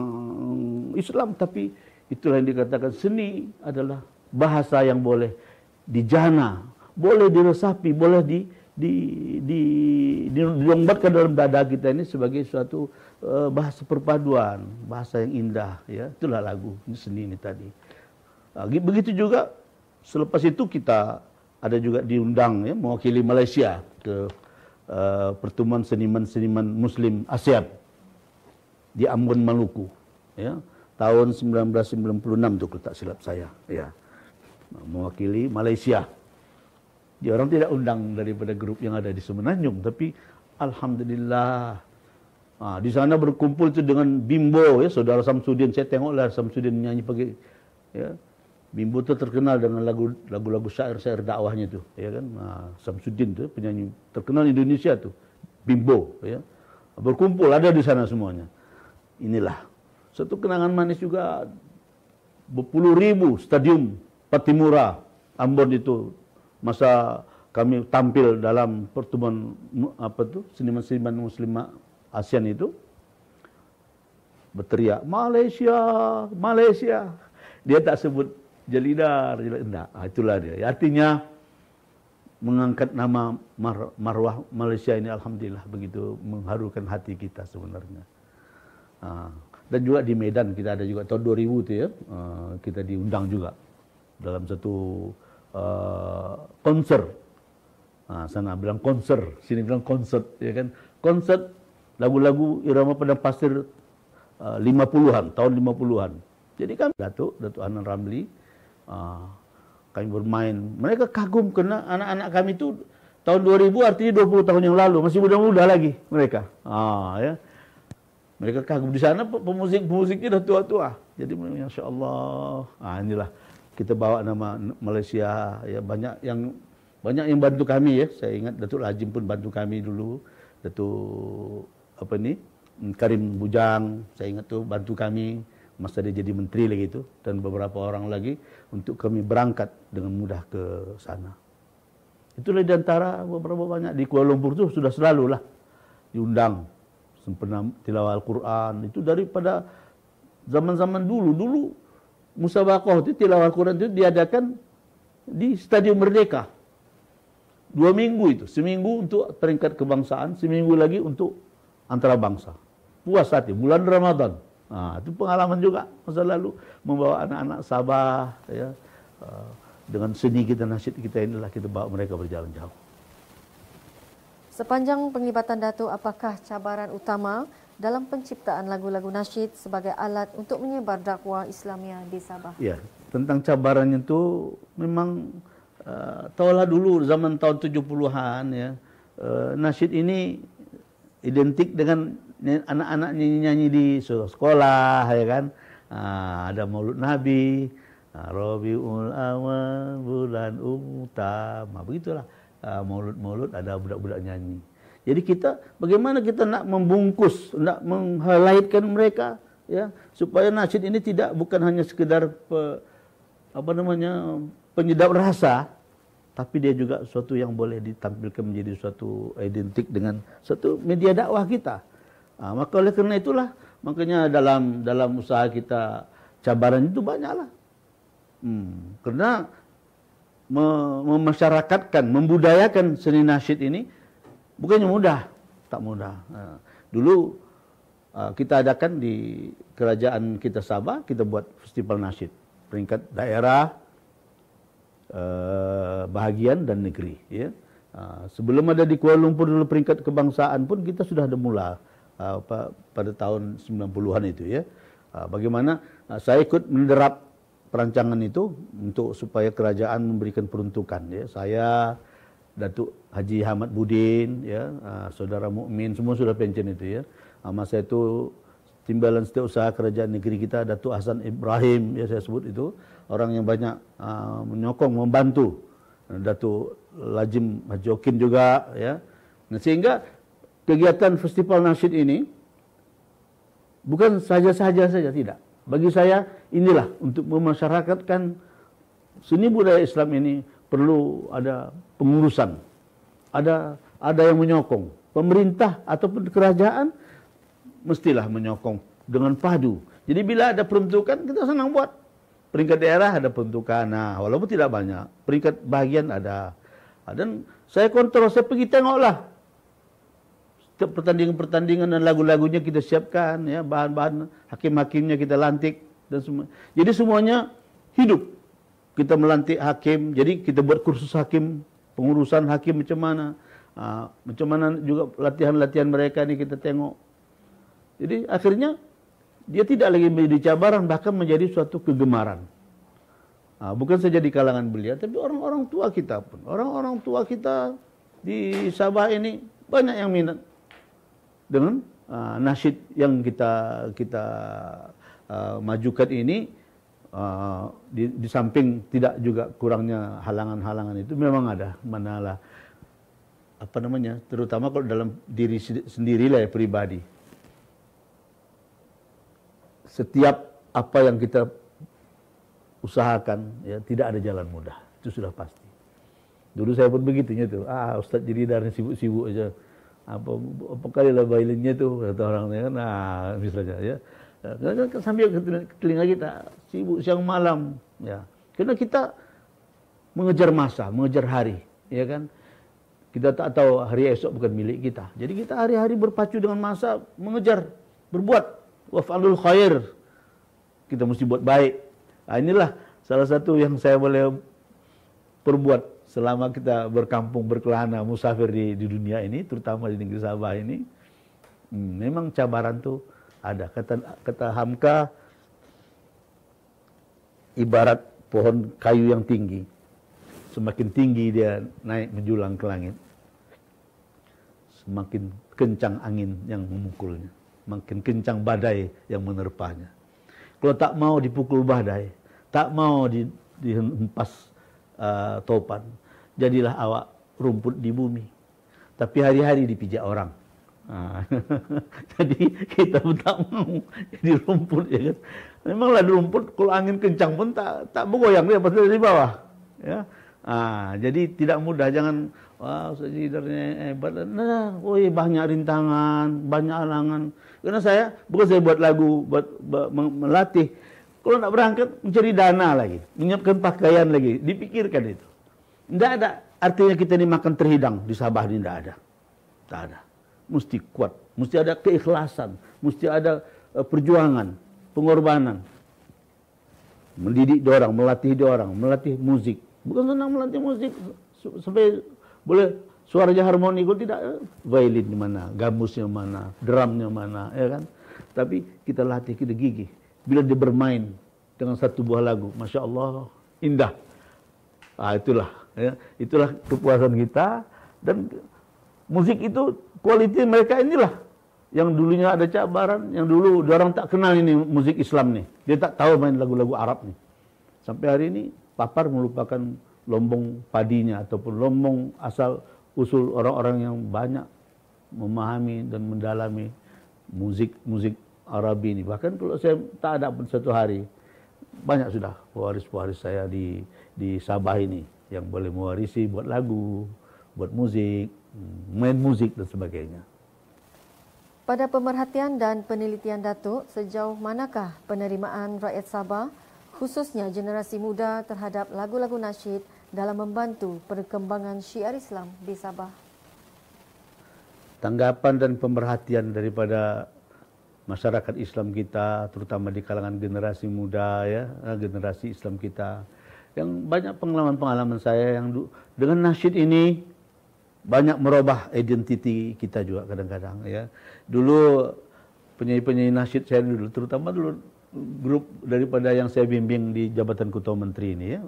Islam, tapi itulah yang dikatakan seni adalah bahasa yang boleh dijana, boleh diresapi, boleh dilombatkan dalam dada kita ini sebagai suatu bahasa perpaduan, bahasa yang indah, ya. Itulah lagu seni ini tadi. Begitu juga selepas itu kita ada juga diundang ya, mewakili Malaysia ke pertemuan seniman-seniman Muslim ASEAN di Ambon, Maluku, ya, tahun 1996 itu kalau tak silap saya, ya, mewakili Malaysia. Dia orang tidak undang daripada grup yang ada di Semenanjung, tapi alhamdulillah, di sana berkumpul itu dengan Bimbo, ya, saudara Samsudin. Saya tengoklah Samsudin nyanyi pagi, ya. Bimbo itu terkenal dengan lagu-lagu syair-syair dakwahnya itu, ya kan. Samsudin itu penyanyi terkenal Indonesia tuh, Bimbo, ya. Berkumpul ada di sana semuanya. Inilah satu kenangan manis juga. Berpuluh ribu stadium Patimura Ambon itu masa kami tampil dalam pertemuan seniman-seniman Muslim ASEAN itu, berteriak Malaysia, Malaysia. Dia tak sebut Jelidar, enggak. Itulah dia. Artinya mengangkat nama marwah Malaysia ini, alhamdulillah, begitu mengharukan hati kita sebenarnya. Dan juga di Medan kita ada juga tahun 2000 itu, ya, kita diundang juga dalam satu konser. Sana bilang konser, sini bilang konsert, ya kan. Konsert lagu-lagu irama Padang Pasir 50-an, tahun 50-an. Jadi kami Datuk Anan Ramli, kami bermain. Mereka kagum karena anak-anak kami itu tahun 2000 artinya 20 tahun yang lalu, masih muda-muda lagi mereka. Ya. Mereka kagum. Di sana pemusik-pemusiknya dah tua-tua. Jadi Masya Allah. Inilah kita bawa nama Malaysia, ya, banyak yang bantu kami, ya. Saya ingat Datuk Lajim pun bantu kami dulu. Datuk Karim Bujang, saya ingat tuh bantu kami masa dia jadi menteri lagi itu, dan beberapa orang lagi untuk kami berangkat dengan mudah ke sana. Itulah di antara beberapa banyak. Di Kuala Lumpur itu sudah selalu lah diundang sempena tilawah Al-Quran. Itu daripada zaman-zaman dulu. Dulu musabaqah itu tilawah Al-Quran itu diadakan di Stadium Merdeka. 2 minggu itu. Seminggu untuk peringkat kebangsaan, seminggu lagi untuk antarabangsa. Puas hati, bulan Ramadan. Itu pengalaman juga masa lalu, membawa anak-anak Sabah, ya, dengan seni kita, nasyid kita inilah kita bawa mereka berjalan jauh. Sepanjang penglibatan Datuk, apakah cabaran utama dalam penciptaan lagu-lagu nasyid sebagai alat untuk menyebar dakwah Islamiyah di Sabah? Ya, tentang cabarannya itu memang tahulah dulu zaman tahun 70-an, ya, nasyid ini identik dengan anak-anak nyanyi di sekolah, ya kan. Ada Maulud Nabi, Rabiul Awal, bulan utama, begitulah. Maulud ada budak-budak nyanyi. Jadi bagaimana kita nak membungkus, nak meng-highlightkan mereka, ya, supaya nasyid ini bukan hanya sekedar penyedap rasa, tapi dia juga suatu yang boleh ditampilkan menjadi suatu identik dengan suatu media dakwah kita. Maka oleh kerana itulah, makanya dalam usaha kita cabaran itu banyaklah. Karena memasyarakatkan, membudayakan seni nasyid ini bukannya mudah, tak mudah. Dulu kita adakan di kerajaan kita Sabah, kita buat festival nasyid peringkat daerah, bahagian dan negeri, ya. Sebelum ada di Kuala Lumpur dulu peringkat kebangsaan pun kita sudah ada mula pada tahun 90-an itu, ya. Bagaimana saya ikut menderap perancangan itu untuk supaya kerajaan memberikan peruntukan, ya. Saya, Datuk Haji Hamad Budin, ya, saudara Mukmin, semua sudah pensiun itu, ya. Masa itu timbalan setiausaha kerajaan negeri kita Datuk Hasan Ibrahim, ya, saya sebut itu orang yang banyak menyokong, membantu. Datuk Lajim Haji Okin juga, ya. Nah, sehingga kegiatan festival nasyid ini bukan saja-saja tidak. Bagi saya inilah untuk memasyarakatkan seni budaya Islam ini perlu ada pengurusan. Ada yang menyokong. Pemerintah ataupun kerajaan mestilah menyokong dengan padu. Jadi bila ada peruntukan kita senang buat. Peringkat daerah ada peruntukan, walaupun tidak banyak. Peringkat bahagian ada. Dan saya kontrol, saya pergi tengoklah. Setiap pertandingan-pertandingan dan lagu-lagunya kita siapkan, ya, bahan-bahan hakim-hakimnya kita lantik dan semua. Jadi semuanya hidup. kita melantik hakim, jadi kita buat kursus hakim, pengurusan hakim macam mana juga latihan-latihan mereka ini kita tengok. Jadi akhirnya dia tidak lagi menjadi cabaran, bahkan menjadi suatu kegemaran. Bukan saja di kalangan beliau, tapi orang-orang tua kita pun. Orang-orang tua kita di Sabah ini banyak yang minat dengan nasyid yang kita majukan ini. Di samping tidak juga kurangnya halangan-halangan itu memang ada, manalah terutama kalau dalam diri sendiri lah ya, pribadi. Setiap apa yang kita usahakan ya tidak ada jalan mudah, itu sudah pasti. Dulu saya pun begitunya tuh, Ustadz jadi dari sibuk-sibuk aja, apa kali lah bailinnya tuh kata orangnya kan, misalnya ya. Sambil ke telinga kita sibuk siang malam ya, karena kita mengejar masa, mengejar hari, ya kan. Kita tak tahu hari esok bukan milik kita, jadi kita hari-hari berpacu dengan masa, mengejar, berbuat waf'alul khair, kita mesti buat baik. Inilah salah satu yang saya boleh perbuat selama kita berkampung, berkelana, musafir di dunia ini, terutama di negeri Sabah ini. Memang cabaran tuh ada. Kata Hamka, ibarat pohon kayu yang tinggi. Semakin tinggi dia naik menjulang ke langit, semakin kencang angin yang memukulnya, makin kencang badai yang menerpanya. Kalau tak mau dipukul badai, tak mau dihempas topan, jadilah awak rumput di bumi, tapi hari-hari dipijak orang. Jadi kita pun tak mau jadi rumput, ya kan. Memanglah rumput kalau angin kencang pun tak bergoyang, dia pasti dari bawah, ya. Jadi tidak mudah, jangan sejidarnya hebat. Banyak rintangan, banyak halangan. Karena bukan saya buat lagu, buat melatih. Kalau nak berangkat mencari dana lagi, menyiapkan pakaian lagi, dipikirkan itu. Tidak ada artinya kita ini makan terhidang di Sabah ini, tidak ada. Tak ada. Mesti kuat, mesti ada keikhlasan, mesti ada perjuangan, pengorbanan. Mendidik orang, melatih orang, melatih musik. Bukan senang melatih musik sampai boleh suaranya harmoni, kalau tidak, violin di mana, gambusnya mana, drumnya mana, ya kan. Tapi kita latih, kita gigih. Bila dia bermain dengan satu buah lagu, Masya Allah, indah. Itulah kepuasan kita. Dan musik itu kualitas mereka inilah yang dulunya ada cabaran, yang dulu orang tak kenal ini musik Islam nih, dia tak tahu main lagu-lagu Arab nih. Sampai hari ini papar melupakan lombong padinya ataupun lombong asal usul orang-orang yang banyak memahami dan mendalami musik Arabi ini. Bahkan kalau saya tak ada pun satu hari, banyak sudah pewaris-pewaris saya di Sabah ini yang boleh mewarisi buat lagu, buat musik, main musik dan sebagainya. Pada pemerhatian dan penelitian Datuk, sejauh manakah penerimaan rakyat Sabah, khususnya generasi muda terhadap lagu-lagu nasyid dalam membantu perkembangan syiar Islam di Sabah? Tanggapan dan pemerhatian daripada masyarakat Islam kita, terutama di kalangan generasi muda, ya, generasi Islam kita, yang banyak pengalaman-pengalaman saya yang dengan nasyid ini banyak merubah identiti kita juga kadang-kadang, ya. Dulu penyanyi-penyanyi nasyid saya dulu, terutama dulu grup daripada yang saya bimbing di Jabatan Ketua Menteri ini, ya.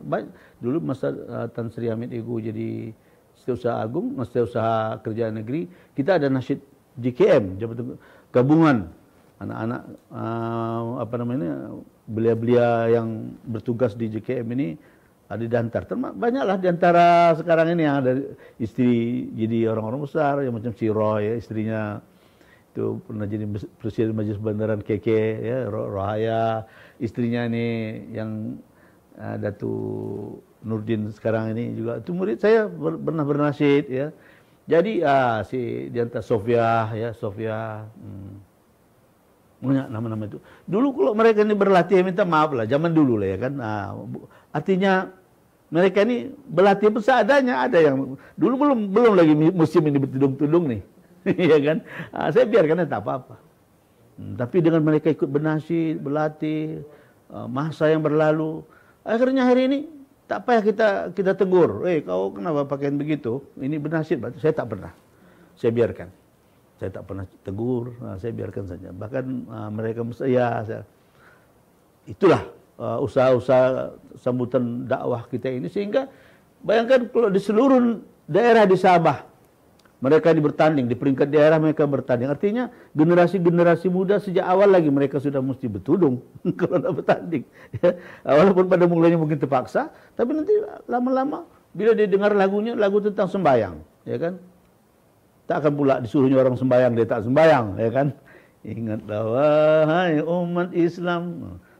Dulu masa Tan Sri Hamid Ego jadi Setiausaha Agung, Setiausaha Kerjaan Negeri, kita ada nasyid JKM, Jabatan Gabungan, anak-anak belia-belia yang bertugas di JKM ini ada diantar. Banyaklah diantara sekarang ini yang ada istri jadi orang-orang besar, yang macam si Roy, ya, istrinya itu pernah jadi Presiden Majelis Bandaran Keke, ya, Rohaya, istrinya ini yang Datu Nurdin sekarang ini juga itu murid saya, pernah bernasyid, ya. Jadi si diantara Sofia, ya, Sofia, banyak nama-nama itu. Dulu kalau mereka ini berlatih, minta maaf lah, zaman dulu lah, ya kan. Artinya mereka ini berlatih seadanya. Ada yang dulu belum lagi musim ini bertudung-tudung nih, ya kan. Saya biarkan tak apa-apa. Tapi dengan mereka ikut bernasyid, berlatih, masa yang berlalu, akhirnya hari ini tak payah kita tegur. Kau kenapa pakaian begitu? Ini bernasyid. Saya tak pernah. Saya biarkan. Saya tak pernah tegur. Saya biarkan saja. Bahkan mereka itulah usaha-usaha sambutan dakwah kita ini, sehingga bayangkan kalau di seluruh daerah di Sabah mereka bertanding, di peringkat daerah mereka bertanding. Artinya generasi-generasi muda sejak awal lagi mereka sudah mesti bertudung kalau nak bertanding. Ya. Walaupun pada mulanya mungkin terpaksa, tapi nanti lama-lama bila dia dengar lagunya, lagu tentang sembahyang, ya kan? Tak akan pula disuruhnya orang sembahyang, dia tak sembahyang, ya kan? Ingatlah wahai umat Islam,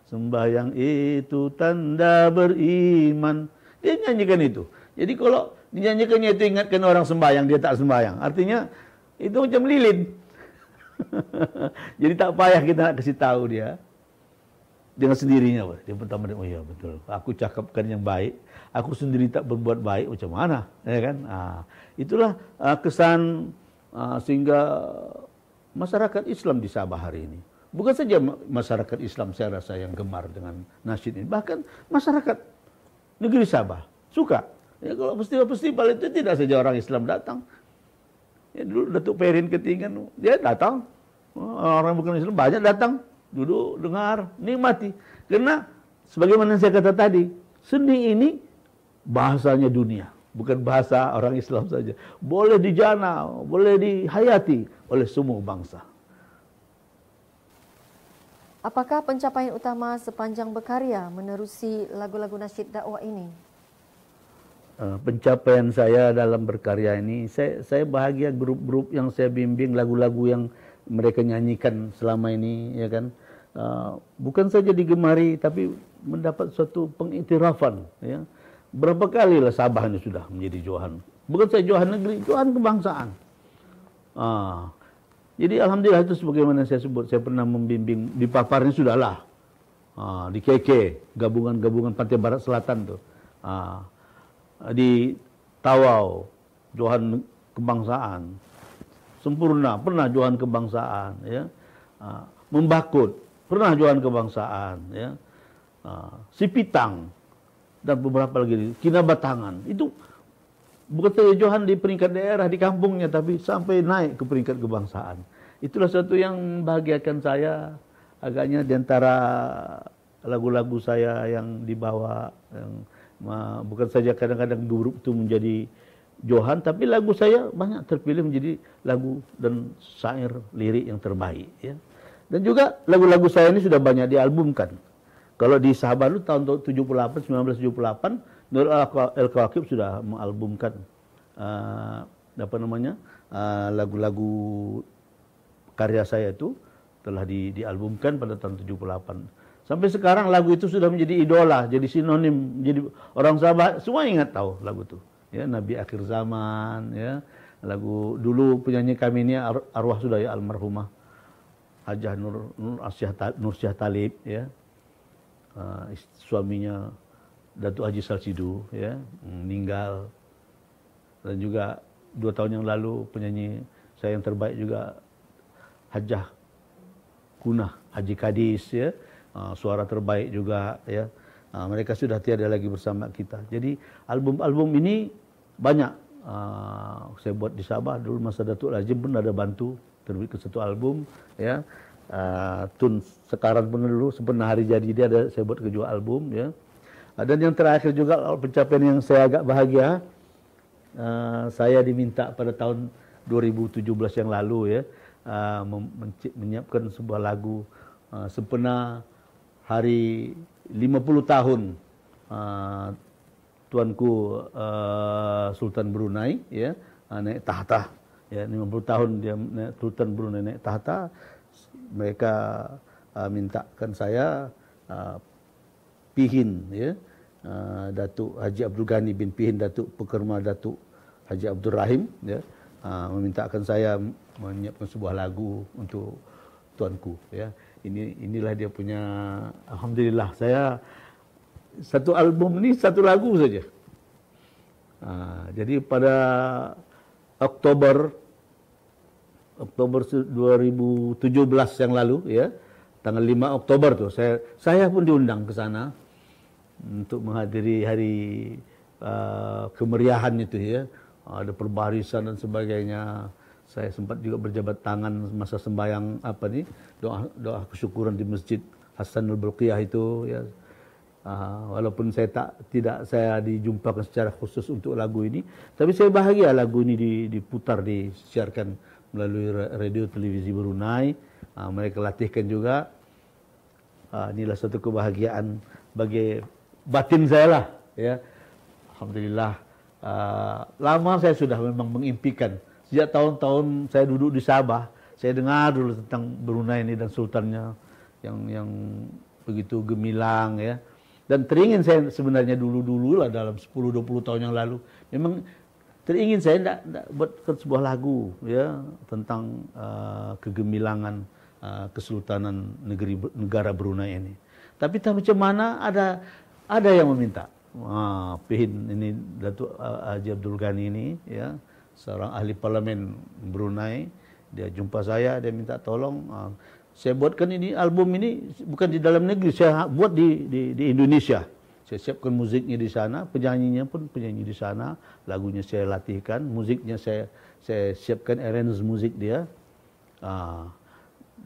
sembahyang itu tanda beriman. Dia nyanyikan itu. Jadi kalau dinyanyikannya itu ingatkan orang sembahyang, dia tak sembahyang. Artinya itu macam lilin. Jadi tak payah kita nak kasih tahu dia. Dengan sendirinya. Dia pertama, oh ya betul. Aku cakapkan yang baik. Aku sendiri tak berbuat baik, macam mana? Ya kan? Itulah kesan sehingga masyarakat Islam di Sabah hari ini. Bukan saja masyarakat Islam saya rasa yang gemar dengan nasyid ini. Bahkan masyarakat negeri Sabah suka. Ya, kalau festival itu tidak saja orang Islam datang. Ya, dulu Datuk Perin Ketingan, dia datang. Orang bukan Islam banyak datang. Duduk, dengar, nikmati. Karena sebagaimana saya kata tadi, seni ini bahasanya dunia. Bukan bahasa orang Islam saja. Boleh dijana, boleh dihayati oleh semua bangsa. Apakah pencapaian utama sepanjang berkarya menerusi lagu-lagu nasyid dakwah ini? Pencapaian saya dalam berkarya ini, saya bahagia grup-grup yang saya bimbing, lagu-lagu yang mereka nyanyikan selama ini, ya kan, bukan saja digemari tapi mendapat suatu pengiktirafan, ya. Berapa kali lah Sabah ini sudah menjadi johan, bukan saja johan negeri, johan kebangsaan. Jadi alhamdulillah itu sebagaimana saya sebut, saya pernah membimbing di paparnya sudahlah, di KK, gabungan-gabungan Pantai Barat Selatan tuh. Di Tawau, johan kebangsaan. Sempurna, pernah johan kebangsaan, ya. Membakut, pernah johan kebangsaan, ya. Sipitang dan beberapa lagi, Kinabatangan. Itu bukan saja johan di peringkat daerah di kampungnya, tapi sampai naik ke peringkat kebangsaan. Itulah satu yang membahagiakan saya. Agaknya di antara lagu-lagu saya yang dibawa, yang bukan saja kadang-kadang grup itu menjadi johan, tapi lagu saya banyak terpilih menjadi lagu dan syair lirik yang terbaik, ya. Dan juga lagu-lagu saya ini sudah banyak dialbumkan. Kalau di Sabah itu tahun 1978 Nur Al-Kawakib sudah mengalbumkan lagu-lagu karya saya itu telah dialbumkan pada tahun 78. Sampai sekarang lagu itu sudah menjadi idola, jadi sinonim, jadi orang Sabah semua ingat tahu lagu itu. Ya, Nabi Akhir Zaman, ya. Lagu dulu penyanyi kami ini arwah sudah, ya, almarhumah Hajah Nur Syah Talib, ya. Suaminya Datuk Haji Salsidu, ya, meninggal. Dan juga 2 tahun yang lalu penyanyi saya yang terbaik juga Hajah Kunah Haji Kadis, ya. Suara terbaik juga, ya. Mereka sudah tiada lagi bersama kita. Jadi album-album ini banyak saya buat di Sabah. Dulu masa Datuk Lazim pun ada bantu terbit ke satu album, ya. Tun Sekarang pun dulu sempena hari jadi dia ada saya buat ke 2 album, ya. Dan yang terakhir juga pencapaian yang saya agak bahagia, saya diminta pada tahun 2017 yang lalu, ya, menyiapkan sebuah lagu sempena hari 50 tahun Tuanku Sultan Brunei, ya, naik tahta, ya, 50 tahun dia Sultan Brunei naik tahta. Mereka mintakan saya pihin, ya, Datuk Haji Abdul Ghani bin Pihin Datuk Pekerma Datuk Haji Abdul Rahim, ya, memintakan saya menyiapkan sebuah lagu untuk tuanku, ya. Inilah dia punya, alhamdulillah saya satu album ini satu lagu saja. Jadi pada Oktober 2017 yang lalu, ya, tanggal 5 Oktober tuh saya pun diundang ke sana untuk menghadiri hari kemeriahan itu ya. Ada perbarisan dan sebagainya. Saya sempat juga berjabat tangan masa sembahyang doa kesyukuran di Masjid Hasanul Bolkiah itu ya. Walaupun tidak saya dijumpakan secara khusus untuk lagu ini, tapi saya bahagia lagu ini diputar, disiarkan melalui radio televisi Brunei. Mereka latihkan juga. Inilah satu kebahagiaan bagi batin saya lah ya. Alhamdulillah. Lama saya sudah memang mengimpikan. Sejak tahun-tahun saya duduk di Sabah, saya dengar dulu tentang Brunei ini dan sultannya yang begitu gemilang ya. Dan teringin saya sebenarnya dulu lah dalam 10-20 tahun yang lalu. Memang teringin saya enggak buatkan sebuah lagu ya tentang kegemilangan kesultanan negara Brunei ini. Tapi macam mana ada yang meminta. Pihin ini Datuk Haji Abdul Ghani ini ya, seorang ahli parlimen Brunei, dia jumpa saya, dia minta tolong saya buatkan ini album ini bukan di dalam negeri, saya buat di Indonesia. Saya siapkan musiknya di sana, penyanyinya pun penyanyi di sana, lagunya saya latihkan, musiknya saya siapkan arrange musik dia.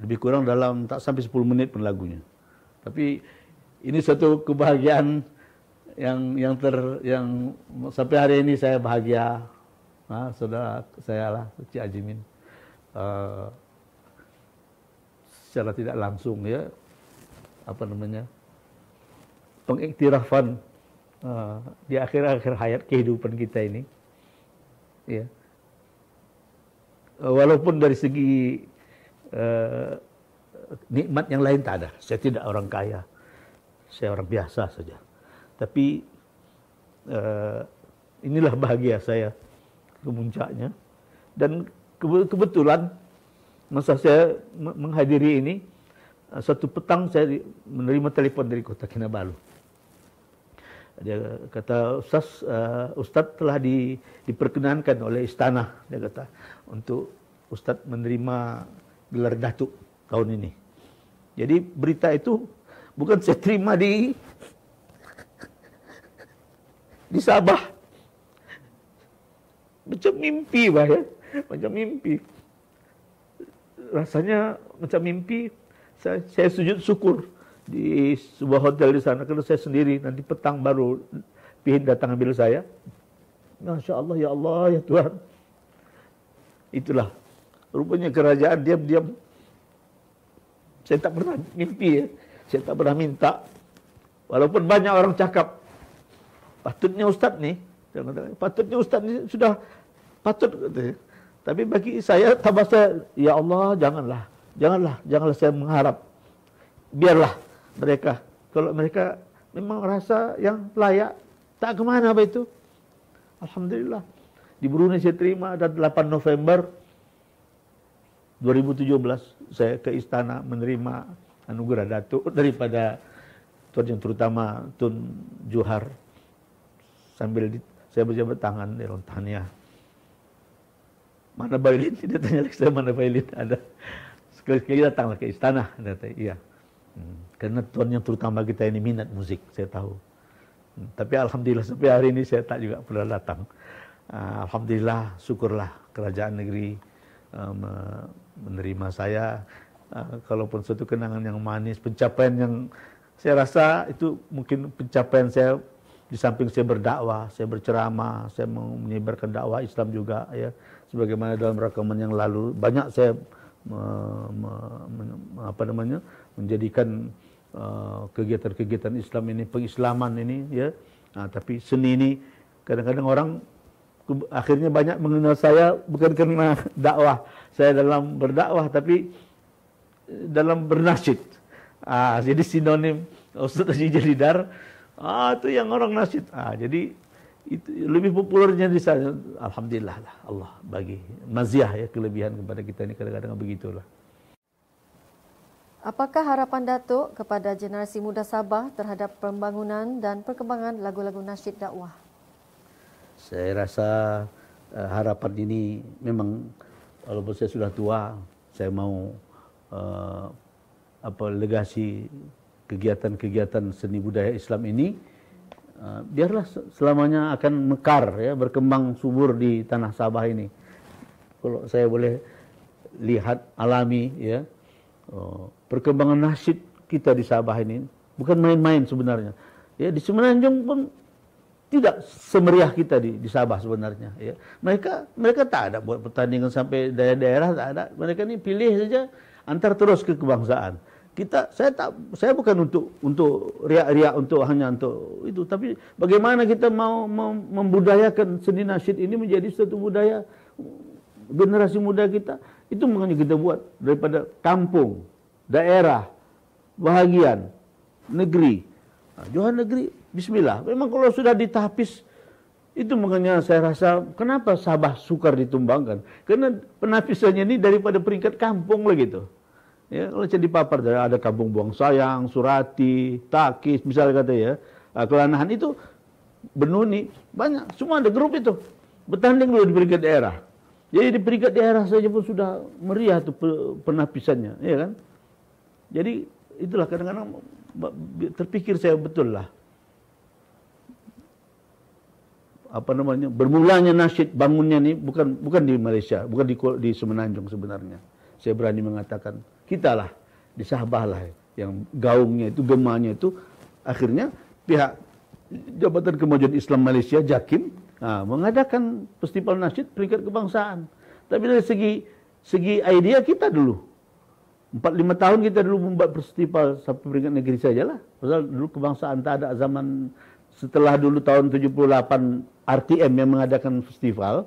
Lebih kurang dalam tak sampai 10 menit pun lagunya. Tapi ini satu kebahagiaan yang sampai hari ini saya bahagia. Saudara saya lah, Cik Ajimin. Secara tidak langsung ya, pengiktirafan di akhir-akhir hayat kehidupan kita ini ya. Walaupun dari segi nikmat yang lain tak ada, saya tidak orang kaya, saya orang biasa saja, tapi inilah bahagia saya kemuncaknya. Dan kebetulan masa saya menghadiri ini, satu petang saya menerima telepon dari Kota Kinabalu. Dia kata, Ustaz telah diperkenankan oleh istana, dia kata, untuk Ustaz menerima gelar Datuk tahun ini. Jadi berita itu bukan saya terima di Sabah. Macam mimpi, bah ya, macam mimpi. Rasanya macam mimpi. Saya sujud syukur di sebuah hotel di sana karena saya sendiri. Nanti petang baru Pihin datang ambil saya. Masya Allah, ya Allah, ya Tuhan. Itulah rupanya kerajaan diam-diam. Saya tak pernah mimpi ya. Saya tak pernah minta. Walaupun banyak orang cakap, patutnya Ustaz nih, patutnya Ustaz nih sudah patut katanya. Tapi bagi saya, tambah saya, ya Allah, janganlah saya mengharap. Biarlah mereka, kalau mereka memang rasa yang layak, tak kemana apa itu. Alhamdulillah. Di Brunei saya terima, dan 8 November 2017 saya ke istana menerima anugerah Datuk daripada Tuan Yang Terutama Tun Johar. Sambil saya berjabat tangan di Rontania. Mana violin? Dia tanya lagi saya, mana violin? Ada. Sekali-sekali datanglah ke istana. Dia kata, iya. Karena Tuan Yang Terutama kita ini minat musik, saya tahu. Tapi Alhamdulillah sampai hari ini saya tak juga pernah datang. Alhamdulillah, syukurlah kerajaan negeri menerima saya. Kalaupun suatu kenangan yang manis, pencapaian yang saya rasa itu mungkin pencapaian saya. Di samping saya berdakwah, saya berceramah, saya menyebarkan dakwah Islam juga ya. Sebagaimana dalam rekaman yang lalu banyak saya menjadikan kegiatan-kegiatan Islam ini, pengislaman ini ya. Tapi seni ini kadang-kadang orang akhirnya banyak mengenal saya bukan karena dakwah saya dalam berdakwah, tapi dalam bernasyid. Jadi sinonim Ustaz Haji Jalidar. Itu yang orang nasyid. Jadi itu lebih populernya di sana. Alhamdulillah lah, Allah bagi maziah ya, kelebihan kepada kita ini kadang-kadang begitulah. Apakah harapan Datuk kepada generasi muda Sabah terhadap pembangunan dan perkembangan lagu-lagu nasyid dakwah? Saya rasa harapan ini memang, walaupun saya sudah tua, saya mau legasi kegiatan-kegiatan seni budaya Islam ini biarlah selamanya akan mekar ya, berkembang subur di tanah Sabah ini. Kalau saya boleh lihat alami ya, perkembangan nasyid kita di Sabah ini bukan main-main sebenarnya. Ya, di Semenanjung pun tidak semeriah kita di Sabah sebenarnya. Ya. Mereka tak ada buat pertandingan sampai daerah-daerah, tak ada. Mereka ini pilih saja antar terus ke kebangsaan. Saya bukan untuk riak-riak hanya untuk itu, tapi bagaimana kita mau membudayakan seni nasyid ini menjadi suatu budaya generasi muda kita. Itu makanya kita buat daripada kampung, daerah, bahagian, negeri. Johan negeri, bismillah. Memang kalau sudah ditahfiz, itu makanya saya rasa kenapa Sabah sukar ditumbangkan. Karena penahfisannya ini daripada peringkat kampung lah gitu. Ya, kalau jadi papar ada Kampung Buang Sayang, Surati, Takis, misalnya kata ya, Kelanahan itu Benuni, banyak, semua ada grup itu. Bertanding dulu di peringkat daerah. Jadi di peringkat daerah saja pun sudah meriah tuh penahfisannya, ya kan? Jadi itulah kadang-kadang terpikir saya betul lah. Apa namanya? Bermulanya nasyid bangunnya nih bukan di Malaysia, bukan di Semenanjung sebenarnya. Saya berani mengatakan kita lah di Sabah lah yang gaungnya itu, gemanya itu akhirnya pihak Jabatan Kemajuan Islam Malaysia JAKIM mengadakan festival nasyid peringkat kebangsaan. Tapi dari segi idea kita dulu 4-5 tahun kita dulu membuat festival sampai peringkat negeri sajalah. Pasal dulu kebangsaan tak ada zaman setelah dulu tahun 78 RTM yang mengadakan festival.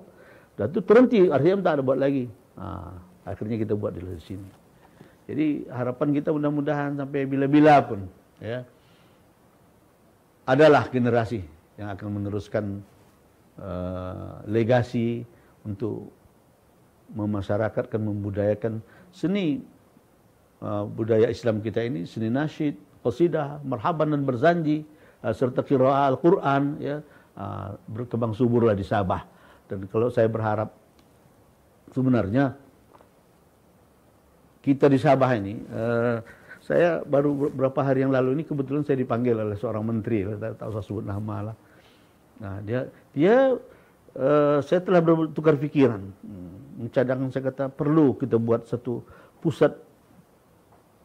Dan itu terhenti, RTM tak ada buat lagi. Akhirnya kita buat di sini. Jadi harapan kita mudah-mudahan sampai bila-bila pun ya adalah generasi yang akan meneruskan legasi untuk memasyarakatkan, membudayakan seni budaya Islam kita ini, seni nasyid, qasidah, marhaban dan berzanji, serta qiraah Al-Quran ya, berkembang suburlah di Sabah. Dan kalau saya berharap sebenarnya kita di Sabah ini, saya baru beberapa hari yang lalu ini kebetulan saya dipanggil oleh seorang menteri, tak usah sebut nama lah. Nah saya telah bertukar pikiran, mencadangkan, saya kata perlu kita buat satu pusat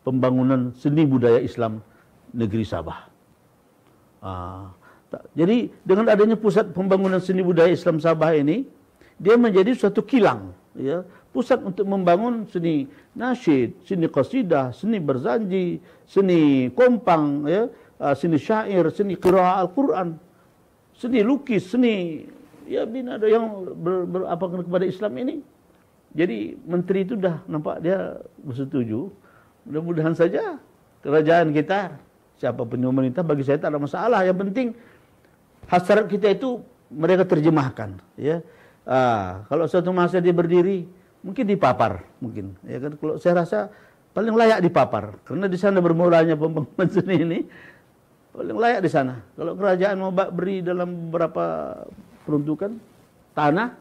pembangunan seni budaya Islam negeri Sabah. Jadi dengan adanya pusat pembangunan seni budaya Islam Sabah ini, dia menjadi suatu kilang, ya, pusat untuk membangun seni nasyid, seni qasidah, seni berzanji, seni kompang, ya, seni syair, seni qiraah Al-Quran, seni lukis, seni ya bina yang kepada Islam ini. Jadi menteri itu dah nampak dia bersetuju. Mudah-mudahan saja kerajaan kita, siapapun yang memerintah, bagi saya tak ada masalah. Yang penting hasrat kita itu mereka terjemahkan. Ya, kalau suatu masa dia berdiri, mungkin dipapar, mungkin. Ya kan, kalau saya rasa paling layak dipapar, karena di sana bermulanya pembangunan seni ini, paling layak di sana. Kalau kerajaan mau beri dalam beberapa peruntukan tanah,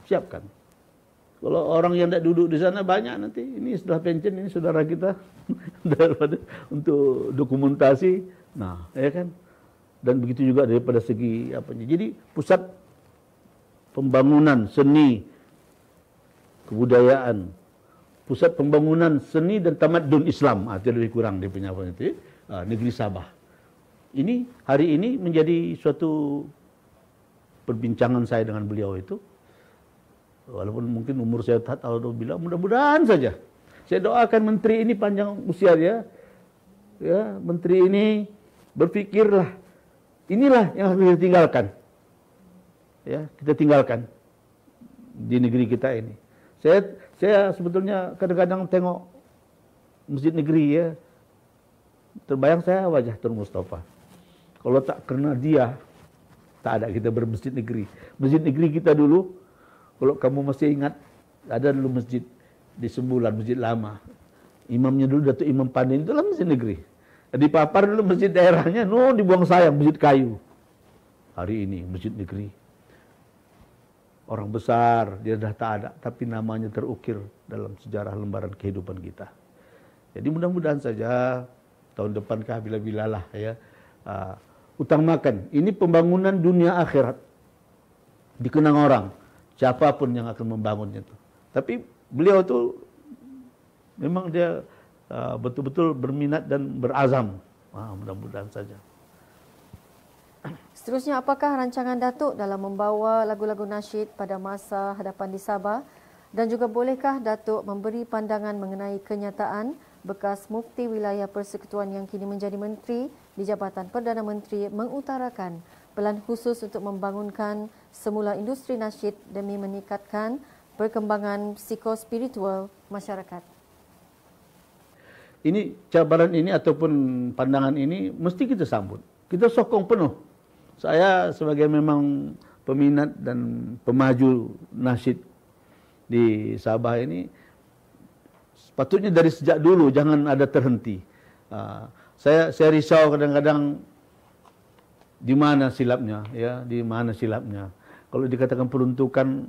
siapkan. Kalau orang yang tidak duduk di sana banyak nanti, ini setelah pensiun, ini saudara kita untuk dokumentasi, nah, ya kan. Dan begitu juga daripada segi apanya. Jadi pusat pembangunan seni kebudayaan, pusat pembangunan seni dan tamadun Islam, itu lebih kurang dia punya apa itu, negeri Sabah. Ini hari ini menjadi suatu perbincangan saya dengan beliau itu. Walaupun mungkin umur saya tak tahu bilang, mudah-mudahan saja. Saya doakan menteri ini panjang usia dia. Ya, menteri ini berpikirlah, inilah yang harus kita tinggalkan. Ya, kita tinggalkan di negeri kita ini. Saya sebetulnya kadang-kadang tengok masjid negeri ya, terbayang saya wajah Tun Mustafa. Kalau tak karena dia, tak ada kita bermasjid negeri. Masjid negeri kita dulu, kalau kamu masih ingat, ada dulu masjid di Sembulan, masjid lama. Imamnya dulu Datuk Imam Pandin, itulah masjid negeri. Di Papar dulu masjid daerahnya, di Buang Sayang, masjid kayu. Hari ini masjid negeri. Orang besar, dia dah tak ada, tapi namanya terukir dalam sejarah lembaran kehidupan kita. Jadi mudah-mudahan saja tahun depan kah bila-bila lah ya, utamakan. Ini pembangunan dunia akhirat. Dikenang orang, siapapun yang akan membangunnya itu. Tapi beliau itu memang dia betul-betul berminat dan berazam. Mudah-mudahan saja. Seterusnya, apakah rancangan Datuk dalam membawa lagu-lagu nasyid pada masa hadapan di Sabah? Dan juga bolehkah Datuk memberi pandangan mengenai kenyataan bekas Mufti Wilayah Persekutuan yang kini menjadi Menteri di Jabatan Perdana Menteri mengutarakan pelan khusus untuk membangunkan semula industri nasyid demi meningkatkan perkembangan psikospiritual masyarakat? Ini cabaran ini ataupun pandangan ini mesti kita sambut. Kita sokong penuh. Saya sebagai memang peminat dan pemaju nasyid di Sabah ini, sepatutnya dari sejak dulu jangan ada terhenti. Saya risau kadang-kadang di mana silapnya, ya, di mana silapnya. Kalau dikatakan peruntukan,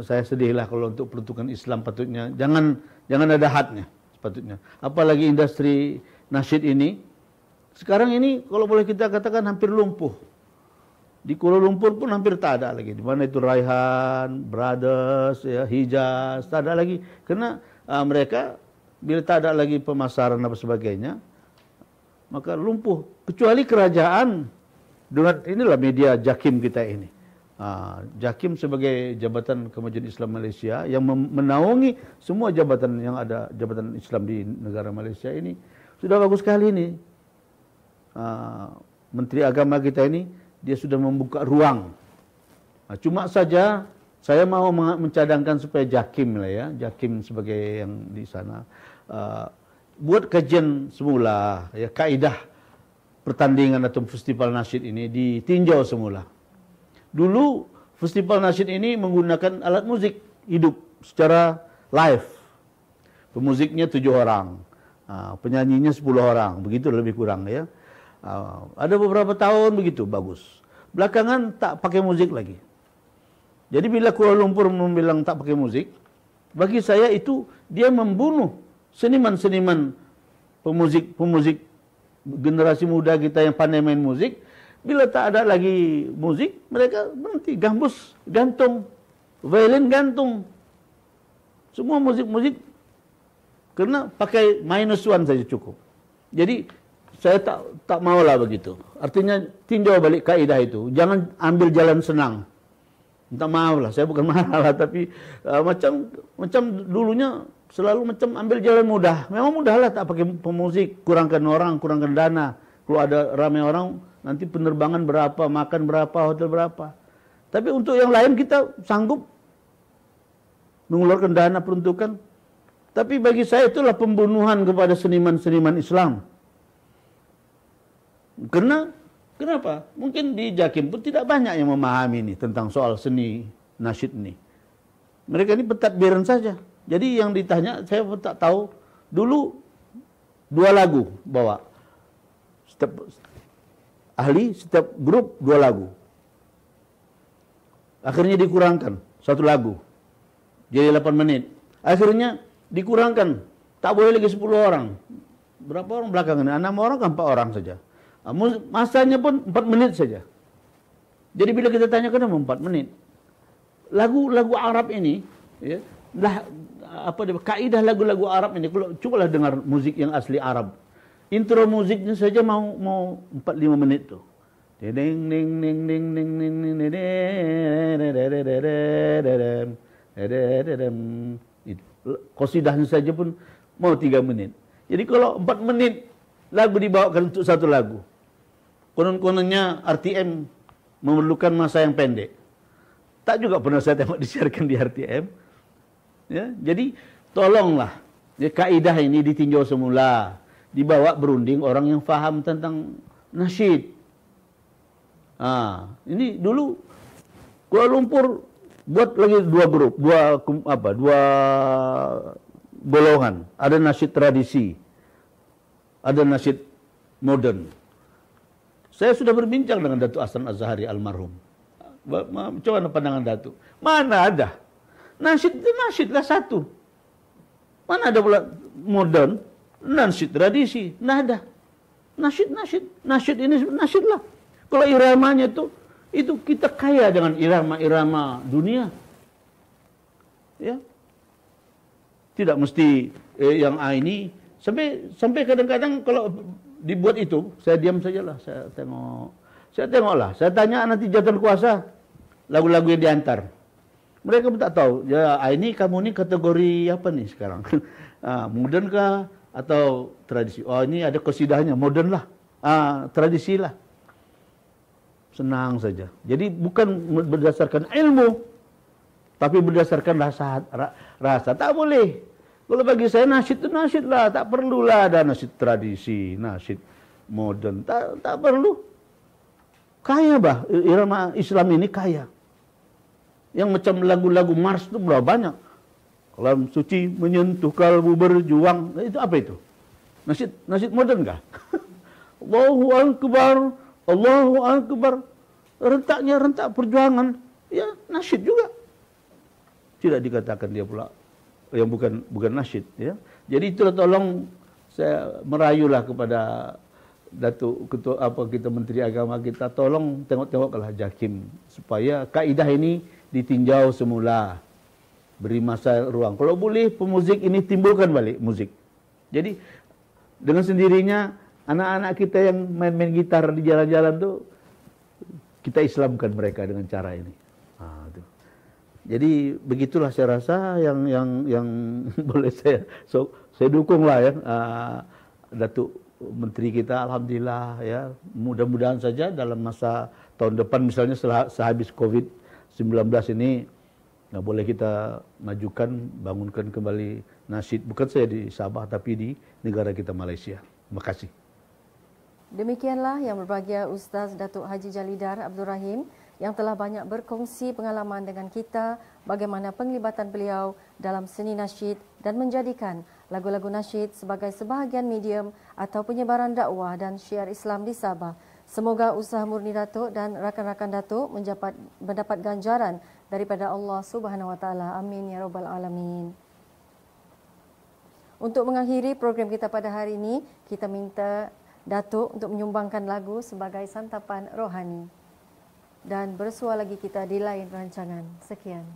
saya sedihlah kalau untuk peruntukan Islam patutnya jangan ada hadnya sepatutnya. Apalagi industri nasyid ini sekarang ini kalau boleh kita katakan hampir lumpuh. Di Kuala Lumpur pun hampir tak ada lagi. Di mana itu Raihan, Brothers, ya, Hijaz, tak ada lagi. Karena mereka bila tak ada lagi pemasaran dan sebagainya, maka lumpuh. Kecuali kerajaan dengan inilah media JAKIM kita ini. JAKIM sebagai Jabatan Kemajuan Islam Malaysia yang menaungi semua jabatan yang ada, jabatan Islam di negara Malaysia ini. Sudah bagus sekali ini. Menteri Agama kita ini, dia sudah membuka ruang. Cuma saja saya mau mencadangkan supaya JAKIM lah ya, JAKIM sebagai yang di sana buat kajian semula ya, kaidah pertandingan atau festival nasyid ini ditinjau semula. Dulu festival nasyid ini menggunakan alat musik hidup secara live. Pemuziknya 7 orang, penyanyinya 10 orang, begitu lebih kurang ya. Ada beberapa tahun begitu bagus. Belakangan tak pakai musik lagi. Jadi bila Kuala Lumpur membilang tak pakai musik, bagi saya itu dia membunuh seniman-seniman pemuzik generasi muda kita yang pandai main musik. Bila tak ada lagi musik, mereka berhenti, gambus gantung, violin gantung. Semua musik-musik karena pakai -1 saja cukup. Jadi saya tak maulah begitu. Artinya tinjau balik kaidah itu. Jangan ambil jalan senang. Minta maaf lah, saya bukan marah lah, tapi macam dulunya selalu macam ambil jalan mudah. Memang mudah lah tak pakai pemusik, kurangkan orang, kurangkan dana. Kalau ada ramai orang, nanti penerbangan berapa, makan berapa, hotel berapa. Tapi untuk yang lain kita sanggup mengeluarkan dana peruntukan. Tapi bagi saya itulah pembunuhan kepada seniman-seniman Islam. Kenapa? Mungkin di JAKIM pun tidak banyak yang memahami ini tentang soal seni nasyid ini. Mereka ini pentadbiran saja. Jadi yang ditanya saya pun tak tahu. Dulu 2 lagu bawa. Setiap ahli, setiap grup 2 lagu. Akhirnya dikurangkan 1 lagu. Jadi 8 menit. Akhirnya dikurangkan. Tak boleh lagi 10 orang. Berapa orang belakangan? 6 orang ke 4 orang saja. Masanya pun 4 menit saja. Jadi bila kita tanya kenapa 4 menit? Lagu-lagu Arab ini, ya, kaidah lagu-lagu Arab ini, kalau cobalah dengar musik yang asli Arab. Intro musiknya saja mau 4-5 menit tuh. Qasidahnya saja pun mau 3 menit. Jadi kalau 4 menit lagu dibawakan untuk 1 lagu, konon-kononnya RTM memerlukan masa yang pendek. Tak juga pernah saya tengok disiarkan di RTM. Ya, jadi tolonglah ya, kaidah ini ditinjau semula, dibawa berunding orang yang faham tentang nasyid. Ini dulu Kuala Lumpur buat lagi 2 grup, 2 golongan. Ada nasyid tradisi, ada nasyid modern. Saya sudah berbincang dengan Datuk Hasan Azhari almarhum. Coba pandangan Datuk. Mana ada? Nasyid lah satu. Mana ada pula modern, nasyid tradisi? Nggak ada. Nasyid ini nasyid lah. Kalau iramanya itu kita kaya dengan irama-irama dunia. Ya. Tidak mesti yang ini sampai kadang-kadang kalau dibuat itu, saya diam sajalah, saya tengoklah. Saya tanya nanti jabatan kuasa lagu-lagu yang diantar. Mereka pun tak tahu. Ya, ini kamu ni kategori apa nih sekarang? Modern kah atau tradisi? Oh, ini ada qasidahnya, modern lah. Tradisi lah. Senang saja. Jadi bukan berdasarkan ilmu, tapi berdasarkan rasa. Tak boleh. Kalau bagi saya nasyid itu nasyid lah. Tak perlulah ada nasyid tradisi, nasyid modern. Tak perlu. Kaya bah. Irama Islam ini kaya. Yang macam lagu-lagu Mars itu berapa banyak. Kalam suci menyentuh kalbu berjuang. Itu apa itu? Nasyid modern kah? Allahu Akbar, Allahu Akbar. Rentaknya rentak perjuangan. Ya nasyid juga. Tidak dikatakan dia pula yang bukan nasyid. Ya. Jadi itulah tolong saya merayulah kepada Datuk Ketua kita Menteri Agama kita, tolong tengok-tengoklah JAKIM supaya kaidah ini ditinjau semula, beri masa ruang. Kalau boleh pemuzik ini timbulkan balik musik. Jadi dengan sendirinya anak-anak kita yang main-main gitar di jalan-jalan tuh kita Islamkan mereka dengan cara ini. Jadi begitulah saya rasa yang boleh saya dukunglah ya Datuk Menteri kita, alhamdulillah ya, mudah-mudahan saja dalam masa tahun depan misalnya sehabis COVID-19 ini boleh kita majukan, bangunkan kembali nasyid, bukan saja di Sabah tapi di negara kita Malaysia. Terima kasih. Demikianlah yang berbahagia Ustaz Datuk Haji Jalidar Abdul Rahim yang telah banyak berkongsi pengalaman dengan kita bagaimana penglibatan beliau dalam seni nasyid dan menjadikan lagu-lagu nasyid sebagai sebahagian medium atau penyebaran dakwah dan syiar Islam di Sabah. Semoga usaha murni Datuk dan rakan-rakan Datuk mendapat ganjaran daripada Allah Subhanahu Wa Taala. Amin ya rabbal alamin. Untuk mengakhiri program kita pada hari ini, kita minta Datuk untuk menyumbangkan lagu sebagai santapan rohani. Dan bersua lagi kita di lain rancangan. Sekian.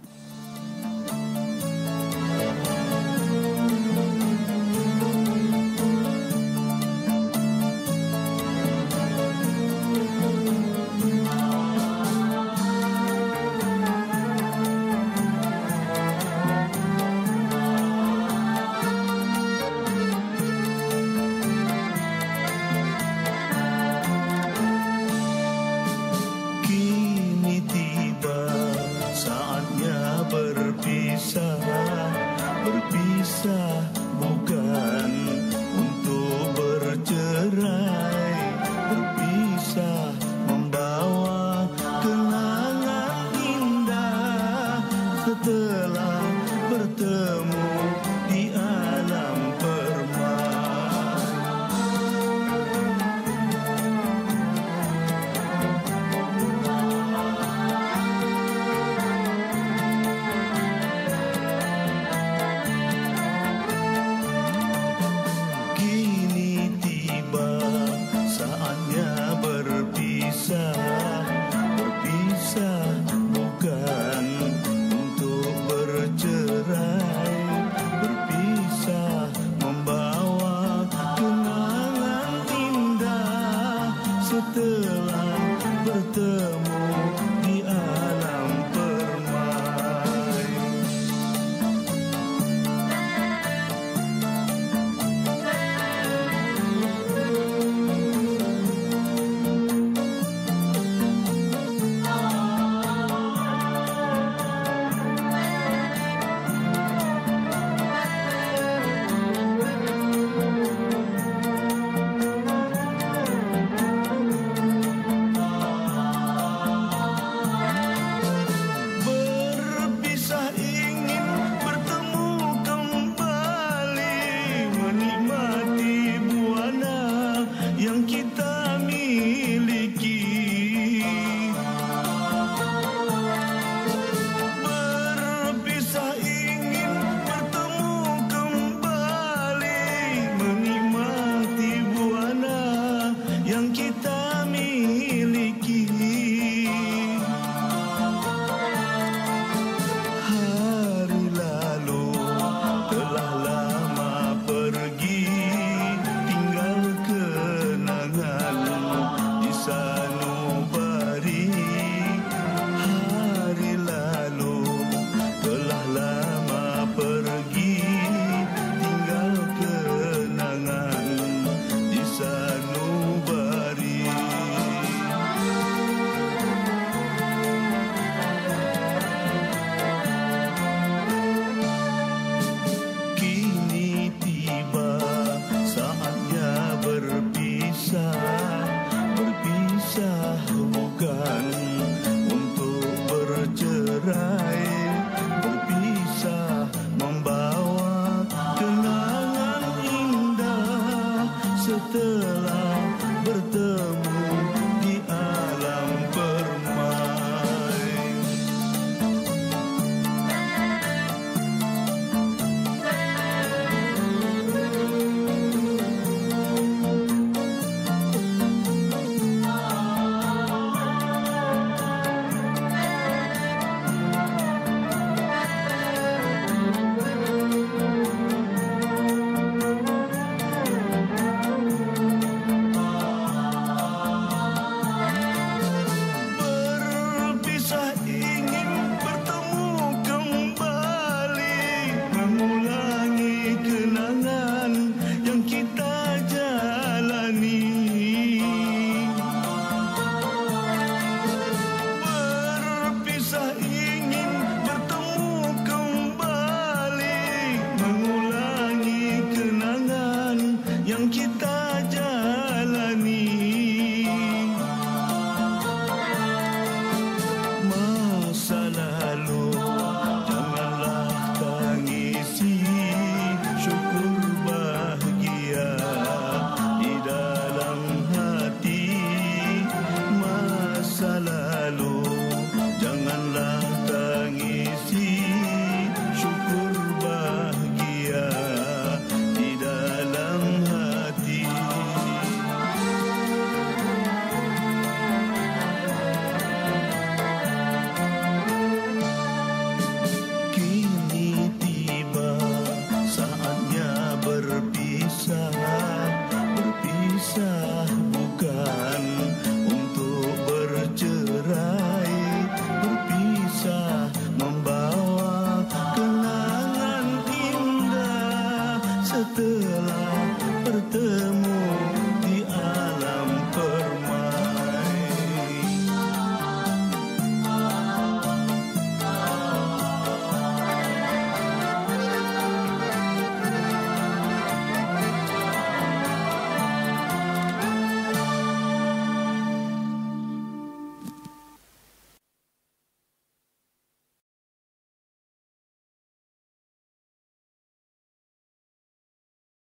setelah bertemu di alam permai. Setelah bertemu